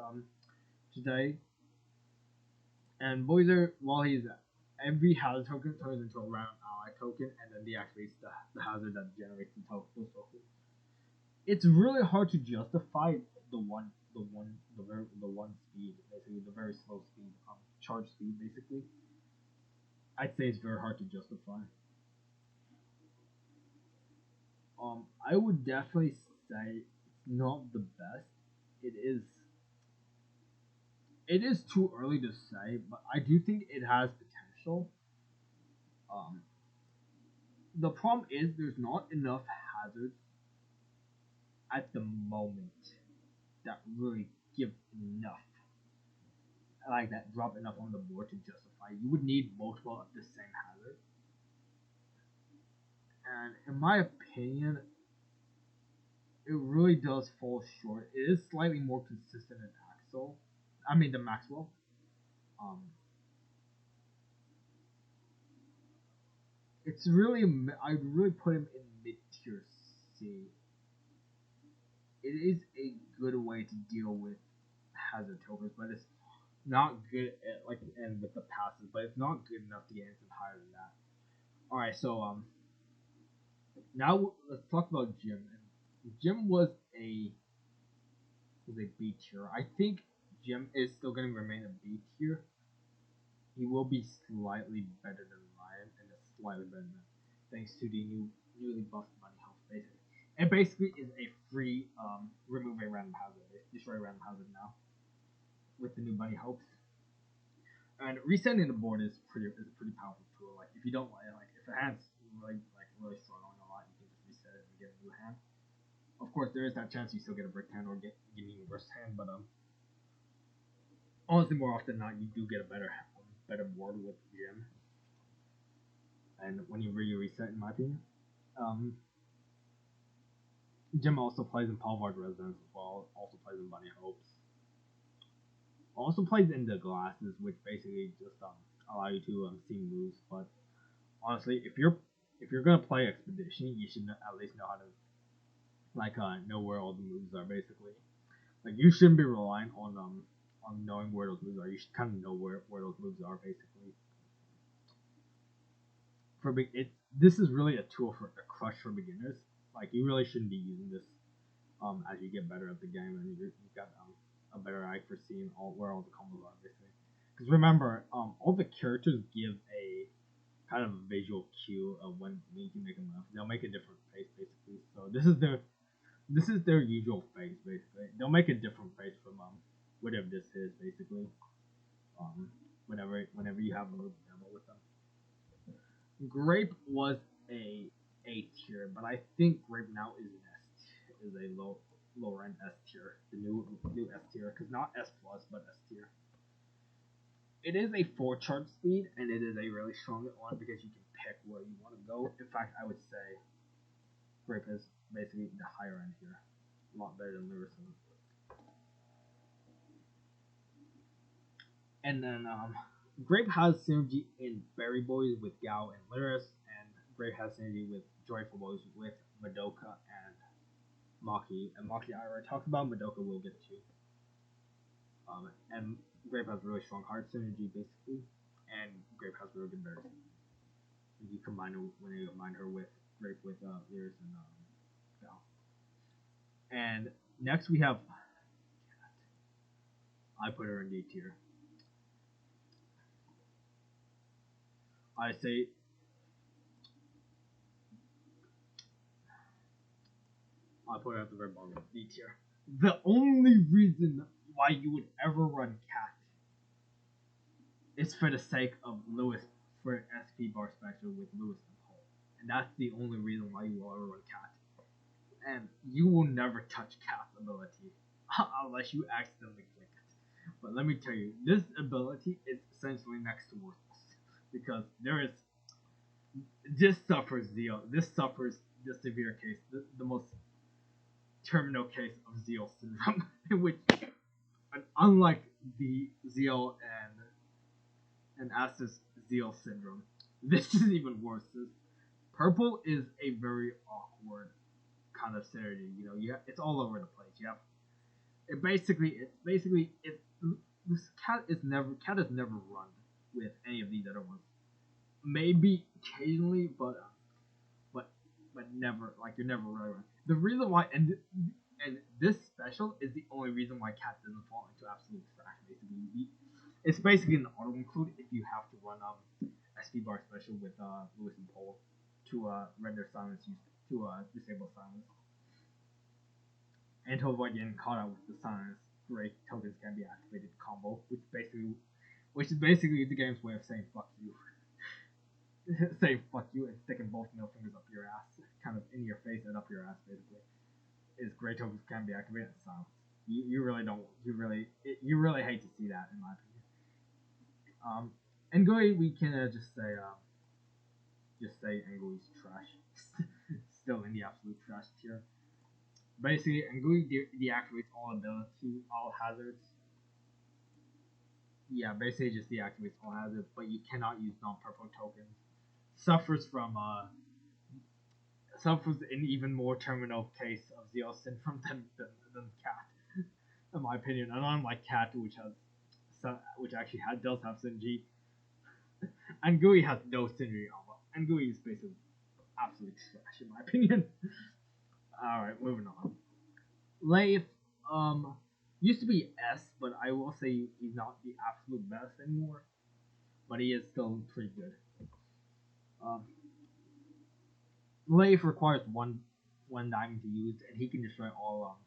S1: today. And Boiser, while he's every hazard token turns into a random ally token, and then deactivates the hazard that generates the token. It's really hard to justify the one speed, basically the very slow speed, charge speed, basically. I'd say it's very hard to justify. I would definitely say it's not the best. It is too early to say, but I do think it has potential. The problem is there's not enough hazards at the moment that really give enough, like that drop enough on the board to justify. You would need multiple of the same hazard, and in my opinion, it really does fall short. It is slightly more consistent in the Maxwell. It's really I'd really put him in mid tier C. It is a good way to deal with hazard tokens, but it's not good at like and with the passes, but it's not good enough to get anything higher than that. All right, so now let's talk about Jim. Jim was a B tier. I think Jim is still going to remain a B tier. He will be slightly better than Ryan, and slightly better than thanks to the newly buffed Bunny Health, basically. It basically is a free remove a random hazard, destroy a random hazard now with the new Bunny Hopes. And resetting the board is a pretty powerful tool. Like if you don't like if a hand's really struggling a lot, you can just reset it and get a new hand. Of course, there is that chance you still get a brick hand or get an reverse hand, but honestly, more often than not, you do get a better board with Jim. And when you reset, in my opinion, Jim also plays in Palvard Residence as well. Also plays in Bunny Hopes. Also plays in the glasses, which basically just allow you to see moves. But honestly, if you're gonna play Expedition, you should at least know how to know where all the moves are. Basically, like you shouldn't be relying on knowing where those moves are. You should kind of know where those moves are. Basically, this is really a tool for a crush for beginners. Like you really shouldn't be using this as you get better at the game and you've got a better eye for seeing where all the combos are, basically. Because remember, all the characters give a kind of a visual cue of when you can make a move. They'll make a different face, basically. So this is their usual face, basically. They'll make a different face from whatever this is, basically. Whenever you have a move demo with them. Grape was a tier, but I think Grape now is a lower end S tier, the new S tier, because not S plus but S tier. It is a 4 charge speed, and it is a really strong one because you can pick where you want to go. In fact, I would say Grape is basically the higher end here, a lot better than Lyris. And then Grape has synergy in Berry Boys with Gao and Lyris, and Grape has synergy with Joyful Boys with Madoka and Maki. And Maki I already talked about, Madoka will get to. And Grape has really strong heart synergy, basically, and Grape has really good berries. When you combine her with Grape with Lyris and Gao. And next we have I put her in D tier. I say I put her at the very bottom of D tier. The only reason why you would ever run Cat is for the sake of Lewis for SP bar special with Lewis and Paul. And that's the only reason why you will ever run Cat. And you will never touch Cat's ability unless you accidentally click it. But let me tell you, this ability is essentially next to worthless. Because this suffers Zeal. This suffers the severe case, the most terminal case of Zeal syndrome, in which, unlike the Zeal and Asus Zeal syndrome, this is even worse. Purple is a very awkward kind of synergy. It's all over the place. This cat has never run with any of these other ones. Maybe occasionally, but never. Like you're never really run. The reason why and this special is the only reason why Cat doesn't fall into absolute trash. Basically, it's basically an auto include if you have to run SP bar special with Lewis and Paul to render silence to disable silence. And to avoid getting caught out with the silence, great tokens can be activated combo, which is basically the game's way of saying fuck you. Saying fuck you and sticking both middle fingers up your ass, kind of in your face and up your ass, basically. Is great tokens can be activated in silence. You really hate to see that, in my opinion. Ngui, we can just say Ngui's trash. Still in the absolute trash tier. Basically, Ngui deactivates all abilities, all hazards. Yeah, basically just deactivates all hazards, but you cannot use non-purple tokens. suffers from suffers an even more terminal case of Zeal syndrome than Cat, in my opinion. And unlike Cat, which actually does have synergy, and Gui has no synergy almost. And Gui is basically absolute trash in my opinion. Alright, moving on. Leif, used to be S, but I will say he's not the absolute best anymore. But he is still pretty good. Leif requires one diamond to use, and he can destroy all.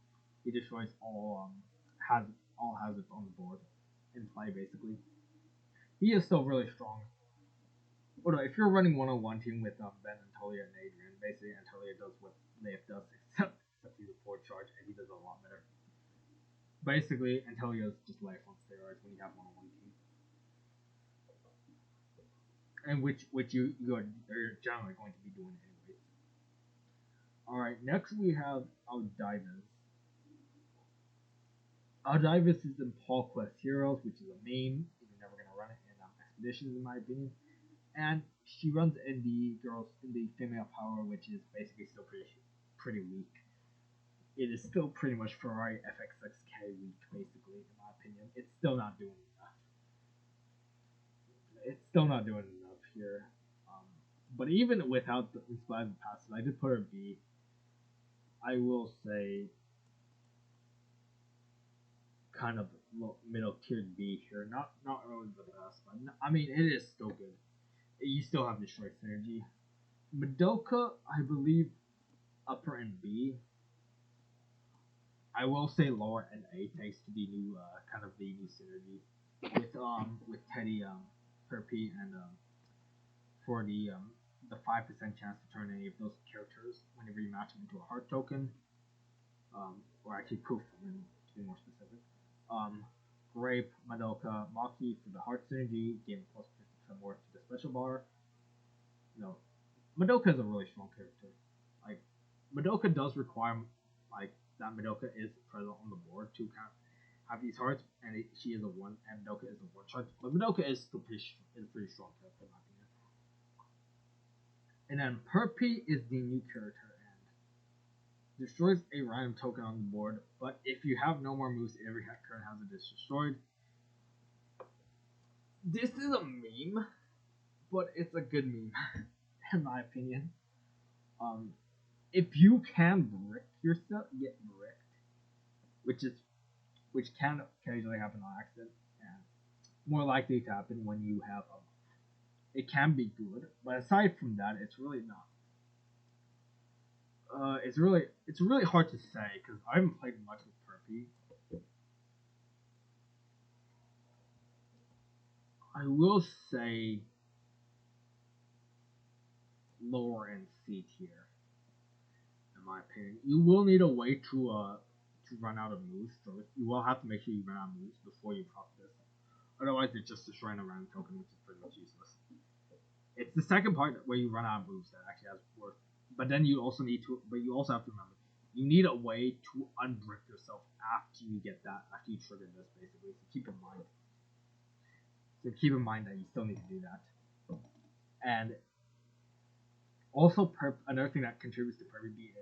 S1: He destroys all hazards on the board in play basically. He is still really strong. But if you're running 101 team with Ben, Antolia, and Adrian, basically Antolia does what Leif does, except he's a 4 charge and he does a lot better. Basically, Antolia is just Leif on steroids when you have 101 team, and which you're generally going to be doing anyways. All right, next we have Aldivas. Aldivas is in Paul Quest Heroes, which is a meme. You're never gonna run it in Expeditions, in my opinion. And she runs in the female power, which is basically still pretty weak. It is still pretty much Ferrari FX6K weak, basically, in my opinion. It's still not doing enough. It's still not doing enough here. But even without the inspired passes, I did put her B. I will say kind of middle tiered B here. Not really the best, but I mean it is still good. You still have destroy synergy. Madoka, I believe, upper and B. I will say lower and A thanks to the new kind of the new synergy with Teddy, Perpy, and for the 5% chance to turn any of those characters whenever you match them into a heart token, or actually proof to be more specific. Grape, Madoka, Maki for the heart synergy, gain plus 50% more to the special bar. No, Madoka is a really strong character. Like, Madoka does require like that Madoka is present on the board to kind of have these hearts, and she is a 1, and Madoka is a 1 charge. But Madoka is still pretty strong character in my opinion. And then Perpy is the new character and destroys a random token on the board, but if you have no more moves, every current hazard is destroyed. This is a meme, but it's a good meme, in my opinion. If you can brick yourself, get bricked, which can occasionally happen on accident, and more likely to happen when you have it can be good, but aside from that, it's really not. It's really hard to say because I haven't played much with Perpy. I will say lower end C tier, in my opinion. You will need a way to run out of moves first. You will have to make sure you run out of moves before you proc this. Otherwise, it's just destroying a random token, which is pretty much useless. It's the second part where you run out of moves that actually has worth. But then you also have to remember, you need a way to unbrick yourself after you trigger this, basically. So keep in mind that you still need to do that. And also, another thing that contributes to Perpy being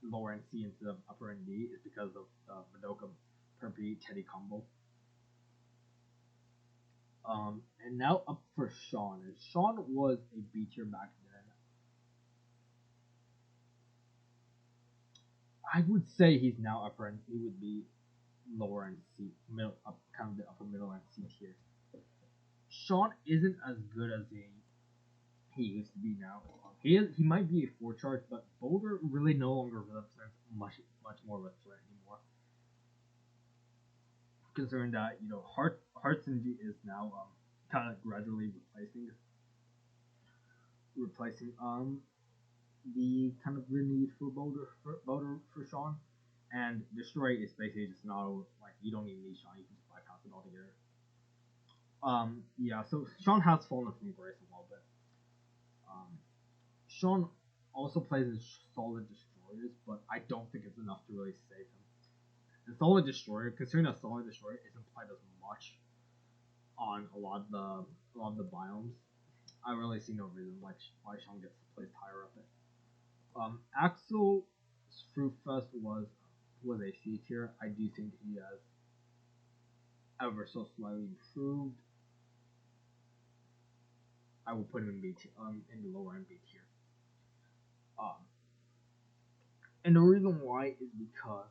S1: lower end C instead of upper end D is because of Madoka Perpy Teddy combo. And now up for Sean. And Sean was a B tier back then. I would say he's now upper end. He would be lower end C, kind of the upper middle end C tier. Sean isn't as good as he used to be now. He might be a 4 charge, but Boulder really no longer represents much more of a threat anymore. Considering that Heart Synergy is now kind of gradually replacing the kind of the need for Boulder for Sean, and Destroy is basically just not like you don't even need Sean, you can just bypass it altogether. Yeah, so Sean has fallen from grace a little bit. Sean also plays as Solid Destroyers, but I don't think it's enough to really save him. The Solid Destroyer, considering that Solid Destroyer isn't played as much on a lot of the biomes, I really see no reason why Sean gets to place higher up it. Axel's Fruit Fest was a C tier. I do think he has ever so slightly improved. I will put him in B tier, in the lower end B tier. And the reason why is because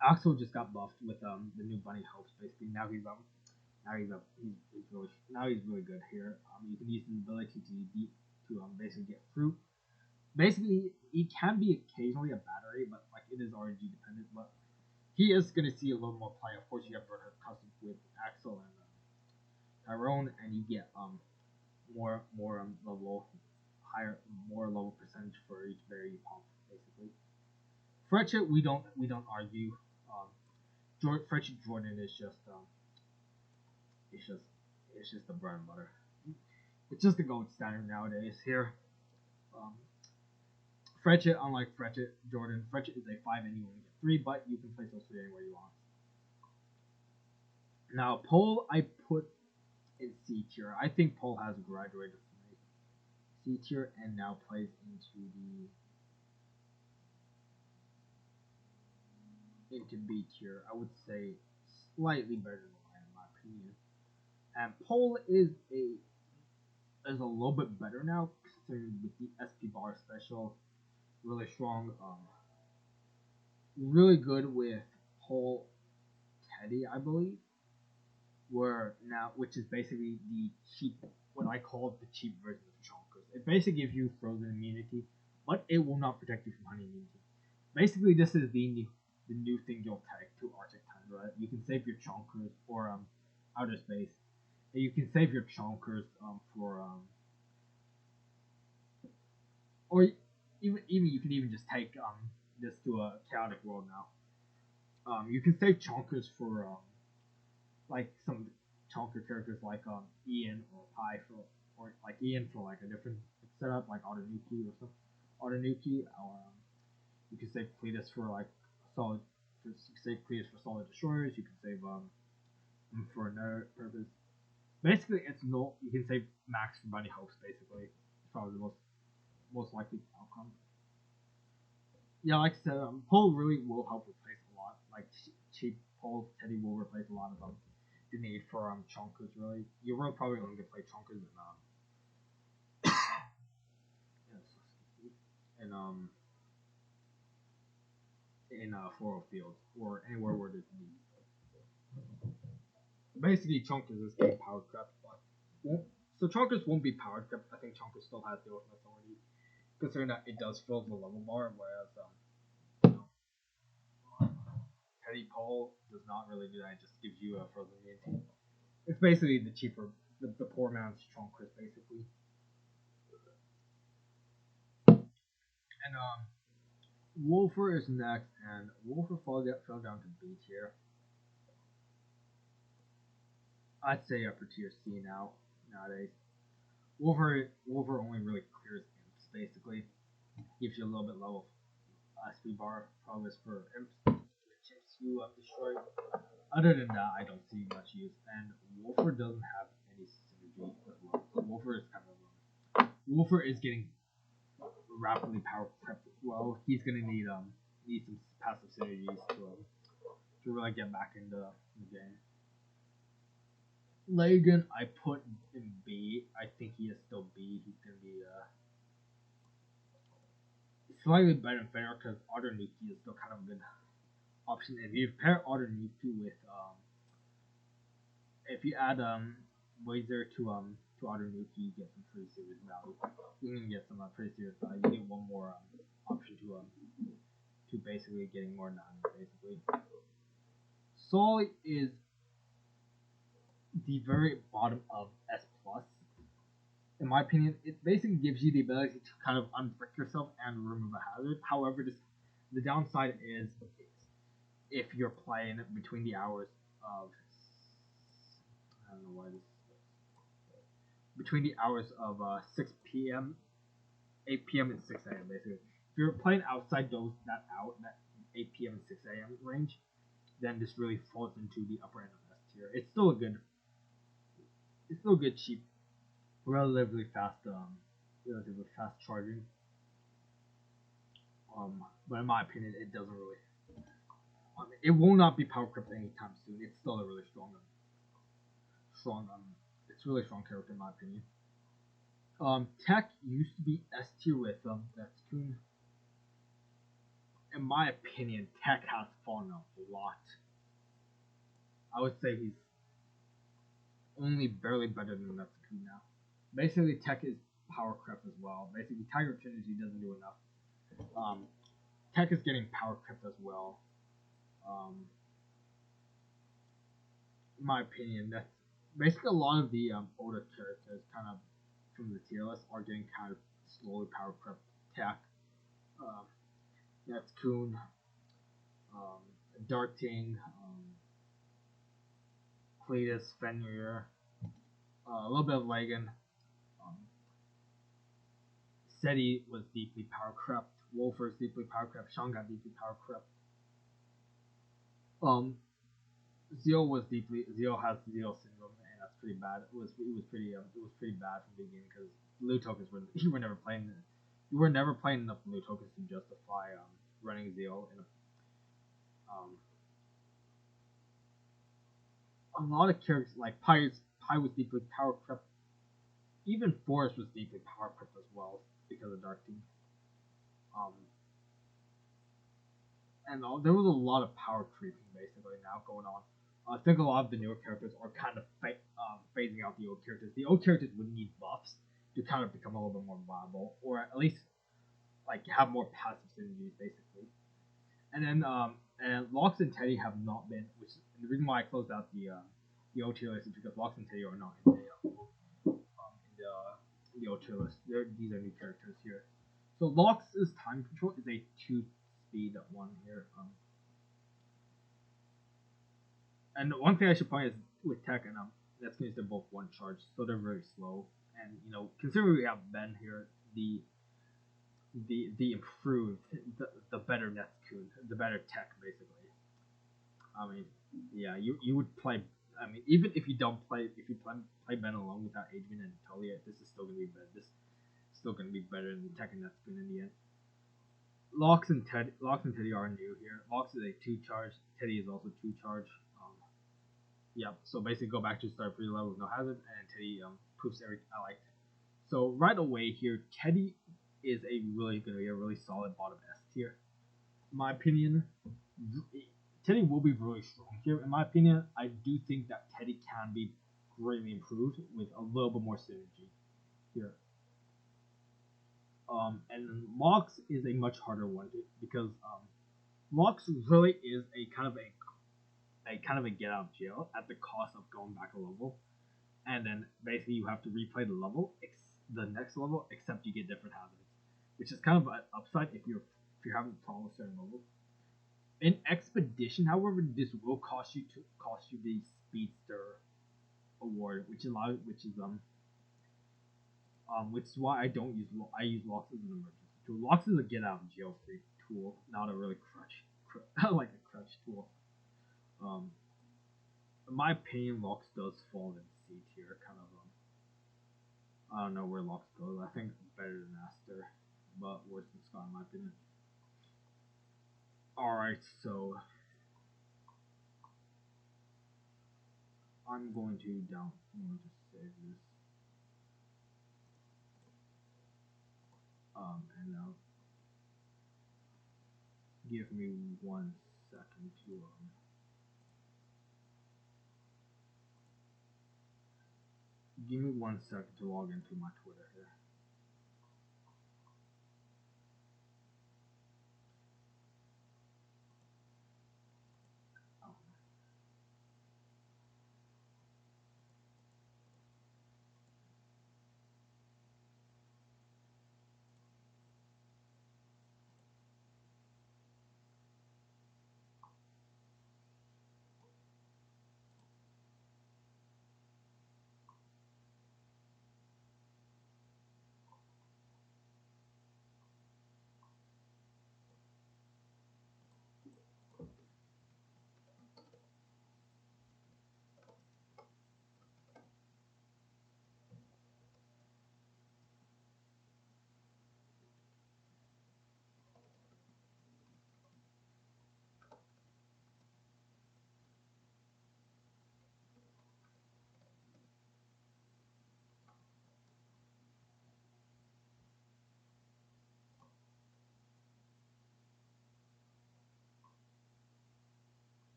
S1: Axel just got buffed with the new bunny hopes. Basically, now he's really good here. You can use his ability to basically get fruit. Basically, he can be occasionally a battery, but like it is RNG dependent. But he is going to see a little more play. Of course, you have Bertha custom with Axel and Tyrone, and you get more level higher, more level percentage for each berry you pump, basically. Fretchet, we don't argue. Fretchet Jordan is just it's just the bread and butter. It's just the gold standard nowadays here. Fretchet, unlike Fretchet Jordan, Fretchet is a 5 and you only get 3, but you can place those 3 anywhere you want. Now, Pole, I put in C tier. I think Pole has graduated from C tier and now plays into B tier. I would say slightly better than mine, in my opinion. And Pole is a little bit better now, considering with the SP bar special, really strong, really good with Pole Teddy, I believe. Which is basically the cheap, what I call the cheap version of Chonkers. It basically gives you frozen immunity, but it will not protect you from honey immunity. Basically, this is the new thing you'll take to Arctic Tundra. You can save your Chonkers for outer space, and you can save your Chonkers for or even you can even just take this to a chaotic world now. You can save Chonkers for like some Chonker characters like Ian or Pi or like Ian for like a different setup like Autonuki or some Autonuki, or you can save Cletus for like solid. You can save Cletus for solid destroyers. You can save for another purpose. Basically, it's no. You can save Max for Bunny Hopes. Basically, it's probably the most likely outcome. Yeah, like I said, Pole really will help replace a lot. Like cheap Pole Teddy will replace a lot of the need for Chonkers. Really, you're really probably only gonna play Chonkers in Floral Fields or anywhere where there's need. Basically, Chonkers is getting power crept, but so Chonkers won't be power crept. I think Chonkers still has the ultimate authority, considering that it does fill the level bar, whereas Teddy Pole does not really do that. It just gives you a frozen immunity. It's basically the cheaper, the poor man's Chonkers, basically. And Wolfer is next, and Wolfer fell down to B tier. I'd say upper tier C nowadays. Wolfer only really clears imps, basically. Gives you a little bit low speed bar progress for imps, which imps you destroy. Other than that, I don't see much use. And Wolfer doesn't have any synergy as well. So Wolfer is getting rapidly power crept as well. He's gonna need some passive synergies to really get back into the game. Lagan, I put in B. I think he is still B. He's gonna be slightly better than Fenrir because Autonuki is still kind of a good option. If you pair Autonuki with if you add Wazer to Autonuki, you get some pretty serious value. You can get some pretty serious value. You get one more option to basically getting more nine, basically. Sully is the very bottom of S plus. In my opinion, it basically gives you the ability to kind of unbrick yourself and remove a hazard. However, the downside is if you're playing between the hours of I don't know why this between the hours of 6 p.m., 8 p.m. and 6 a.m. basically. If you're playing outside that 8 p.m. and 6 a.m. range, then this really falls into the upper end of S tier. It's still a good cheap relatively fast, charging. But in my opinion, it doesn't really. It will not be power crept anytime soon. It's still a really strong. It's a really strong character in my opinion. Tech used to be S tier with Netskoon. In my opinion, Tech has fallen off a lot. I would say he's only barely better than Netskoon now. Basically, Tech is power crept as well. Basically, Tiger Trinity doesn't do enough. Tech is getting power crept as well. In my opinion, that's basically a lot of the older characters, kind of from the tier list, are getting kind of slowly power crept. Tech, Netskoon, Darting, Cletus, Fenrir, a little bit of Lagan. Seti was deeply power crept. Wolfer's deeply power crept. Sean got deeply power crept. Zeo has Zeo syndrome, and that's pretty bad. It was pretty bad from the beginning because blue tokens you were never playing enough blue tokens to justify running Zeo in a lot of characters like Pi was deeply power crept. Even Forest was deeply power crept as well because of Dark Team. And there was a lot of power creeping basically now going on. I think a lot of the newer characters are kind of phasing out the old characters. The old characters would need buffs to kind of become a little bit more viable, or at least like have more passive synergies basically. And then Lox and Teddy have not been, which is the reason why I closed out the old tier list is because Lox and Teddy are not in the old tier list. These are new characters here. So Lox's time control is a 2-speed one here. And one thing I should point is with Tech and Netskoon, they're both one charge, so they're very slow. And considering we have Ben here, the improved, the better Netskoon, the better Tech, basically. I mean, yeah, you would play. I mean, even if you don't play, if you play Ben alone without Adrian and Talia, this is still gonna be better. This is still gonna be better than Tech and Netskoon in the end. Lox and Teddy are new here. Lox is a 2-charge. Teddy is also 2-charge. Yeah, so basically go back to start pretty level with no hazard, and Teddy proofs everything I like. So right away here, Teddy is gonna be a really solid bottom S tier. In my opinion, Teddy will be really strong here. In my opinion, I do think that Teddy can be greatly improved with a little bit more synergy here. And Lox is a much harder one because Lox really is a kind of a get out of jail at the cost of going back a level, and then basically you have to replay the next level, except you get different hazards, which is kind of an upside if you're having to follow a certain level. In Expedition, however, this will cost you the Speedster award, which is why I use Lox as an emergency tool. Lox is a get out of jail free tool, not a really crutch like a crutch tool. In my opinion, Lox does fall in C tier, kind of. I don't know where Lox goes. I think better than Aster, but worse than Scott, in my opinion. Alright, so I'm going to save this. And now give me 1 second to give me 1 second to log into my Twitter here.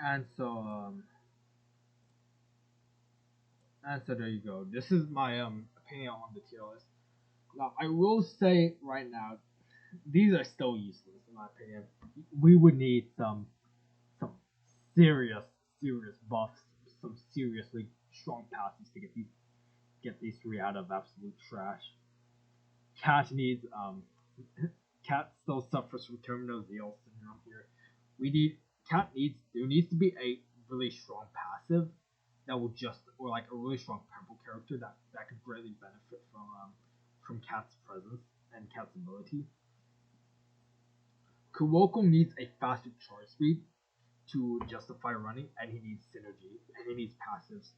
S1: And so there you go. This is my opinion on the tier list. Now I will say right now, these are still useless in my opinion. We would need some serious buffs, some seriously strong passes to get these three out of absolute trash. Cat needs Cat still suffers from terminal zeal syndrome here. We need Cat needs there needs to be a really strong passive that will just or like a really strong purple character that could greatly benefit from Cat's presence and Cat's ability. Kuoko needs a faster charge speed to justify running, and he needs synergy, and he needs passives.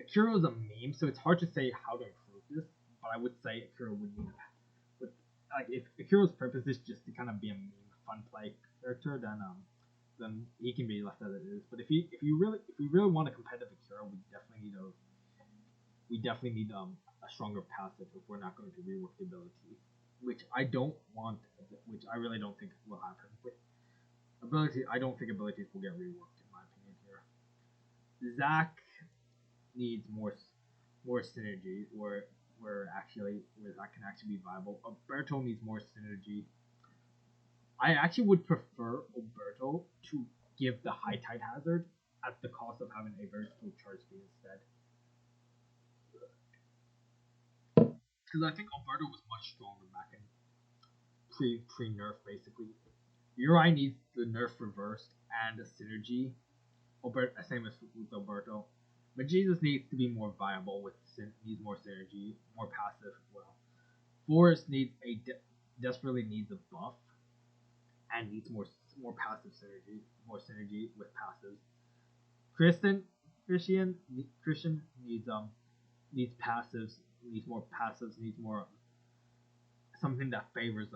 S1: Akira is a meme, so it's hard to say how to improve this, but I would say Akira would need a like if Akira's purpose is just to kind of be a meme, fun play character, then he can be left as it is. But if you really want a competitive Akira, we definitely need a stronger passive if we're not going to rework the ability, which I don't want, which I really don't think will happen. With I don't think abilities will get reworked in my opinion here. Zach needs more synergy, where that can actually be viable. Alberto needs more synergy. I actually would prefer Alberto to give the high tide hazard at the cost of having a very slow charge speed instead. Because I think Alberto was much stronger back in pre nerf basically. Uri needs the nerf reversed and a synergy. Same as with Alberto. But Jesus needs to be more viable needs more synergy, more passive as well. Forrest needs desperately needs a buff and needs more passive synergy, more synergy with passives. Christian needs passives, needs more passives, needs more something that favors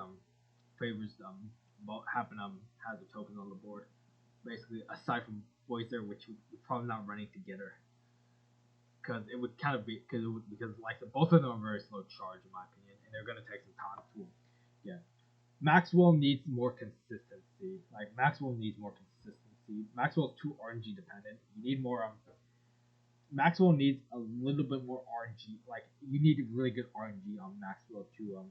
S1: happen has a token on the board. Basically, aside from Voicer, which we're probably not running together, because it would kind of be because like both of them are very slow charge in my opinion, and they're gonna take some time to get. Maxwell needs more consistency. Maxwell's too RNG dependent. You need more. Maxwell needs a little bit more RNG. Like you need really good RNG on Maxwell to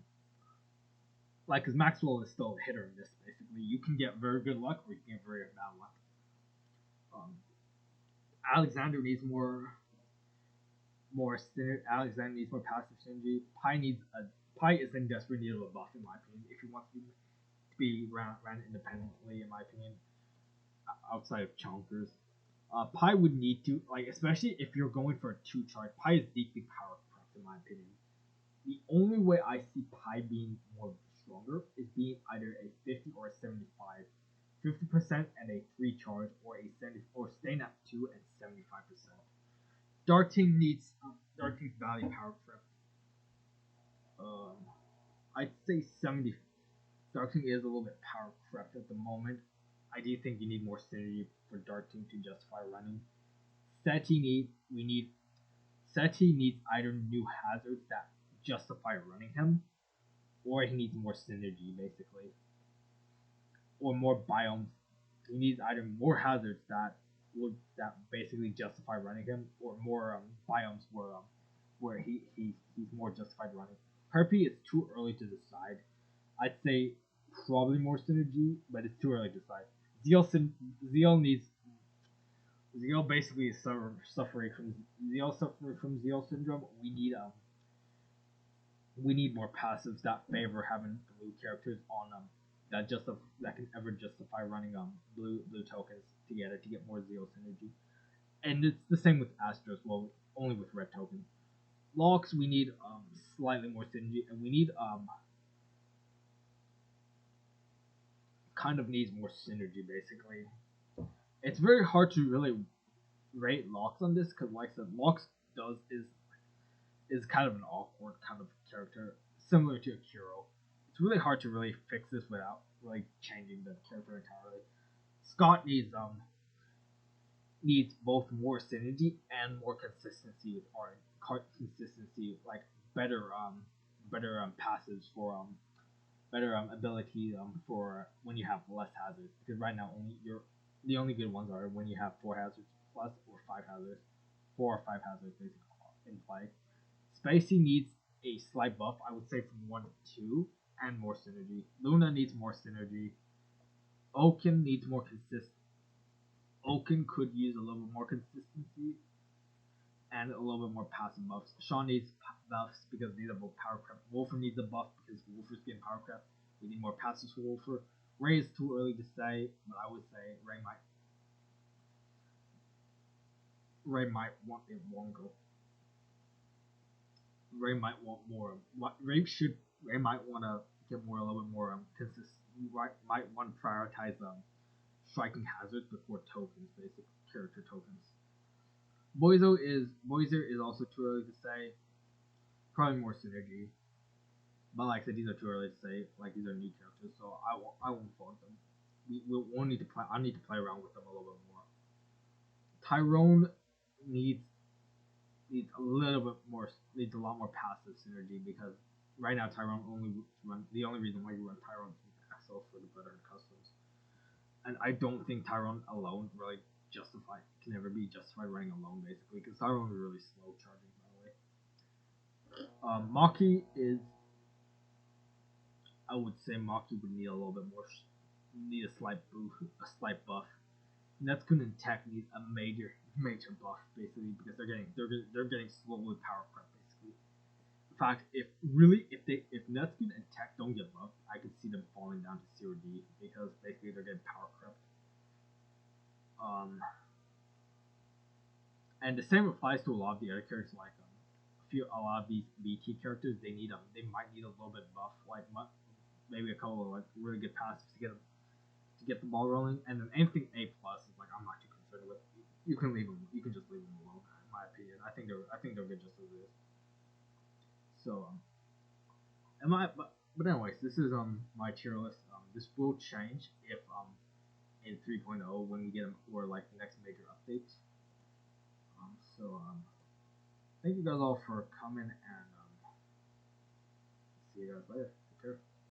S1: because Maxwell is still a hit or miss basically. You can get very good luck or you can get very bad luck. Um, Alexander needs Alexander needs more passive synergy. Pi is in desperate need of a buff in my opinion if he wants to be ran independently in my opinion outside of chonkers. Pi would need to especially if you're going for a 2 charge. Pi is deeply power corrupt in my opinion. The only way I see Pi being more stronger is being either a 50 or a 75. 50% and a 3 charge, or a 70, or staying at 2 and 75%. Darting's value power prep. I'd say 70. Darting is a little bit power crept at the moment. I do think you need more synergy for Darting to justify running. Seti needs either new hazards that justify running him, or he needs more synergy basically, or more biomes. He needs either more hazards that basically justify running him, or more biomes where he's more justified running. Herpy is too early to decide. I'd say probably more synergy, but it's too early to decide. Zeal basically is suffering from Zeal syndrome. We need more passives that favor having blue characters on that can ever justify running blue tokens together to get more Zeal synergy. And it's the same with Astros, well, only with red tokens. Locks, we need slightly more synergy, and we need kind of needs more synergy basically. It's very hard to really rate Locks on this because, like I said, Locks is kind of an awkward kind of character, similar to Akiro. It's really hard to really fix this without like changing the character entirely. Scott needs both more synergy and more consistency with consistency, like better passives for better abilities for when you have less hazards. Because right now only The only good ones are when you have 4 hazards plus or 5 hazards, 4 or 5 hazards basically in play. Spacey needs a slight buff, I would say from 1 to 2, and more synergy. Luna needs more synergy. Oaken needs more consist. Oaken could use a little bit more consistency and a little bit more passive buffs. Sean needs buffs because these are both power crept. Wolfer needs a buff because Wolfer's getting power crept. We need more passives for Wolfer. Ray is too early to say, but I would say Ray might want it longer. Ray might want more. Ray might want to get more a little bit more consistent. Might want to prioritize striking hazards before tokens, basic character tokens. Boiser is also too early to say. Probably more synergy. But like I said, these are too early to say. Like these are new characters, so I won't fault them. We'll need to play. I need to play around with them a little bit more. Tyrone needs a little bit more. Needs a lot more passive synergy because right now Tyrone only run. The only reason why you run Tyrone is Maxwell for the better customs, and I don't think Tyrone alone really can ever be justified running alone basically because Tyrone is really slow charging by the way. Maki is I would say Maki would need a little bit more, need a slight boost, a slight buff. Netskoon and Tech need a major buff basically because they're getting slowly power crept basically. In fact, if Netskoon and Tech don't get buffed, I could see them falling down to 0D because basically they're getting power crept. And the same applies to a lot of the other characters like a lot of these BT characters. They might need a little bit buff like maybe a couple of like really good passes to get the ball rolling, and then anything A plus is like I'm not too concerned with. You can leave them. You can just leave them alone. In my opinion, I think they're good just as is. So but anyways, this is my tier list. This will change if in 3.0 when we get them or like the next major update. So thank you guys all for coming and see you guys later. Take care.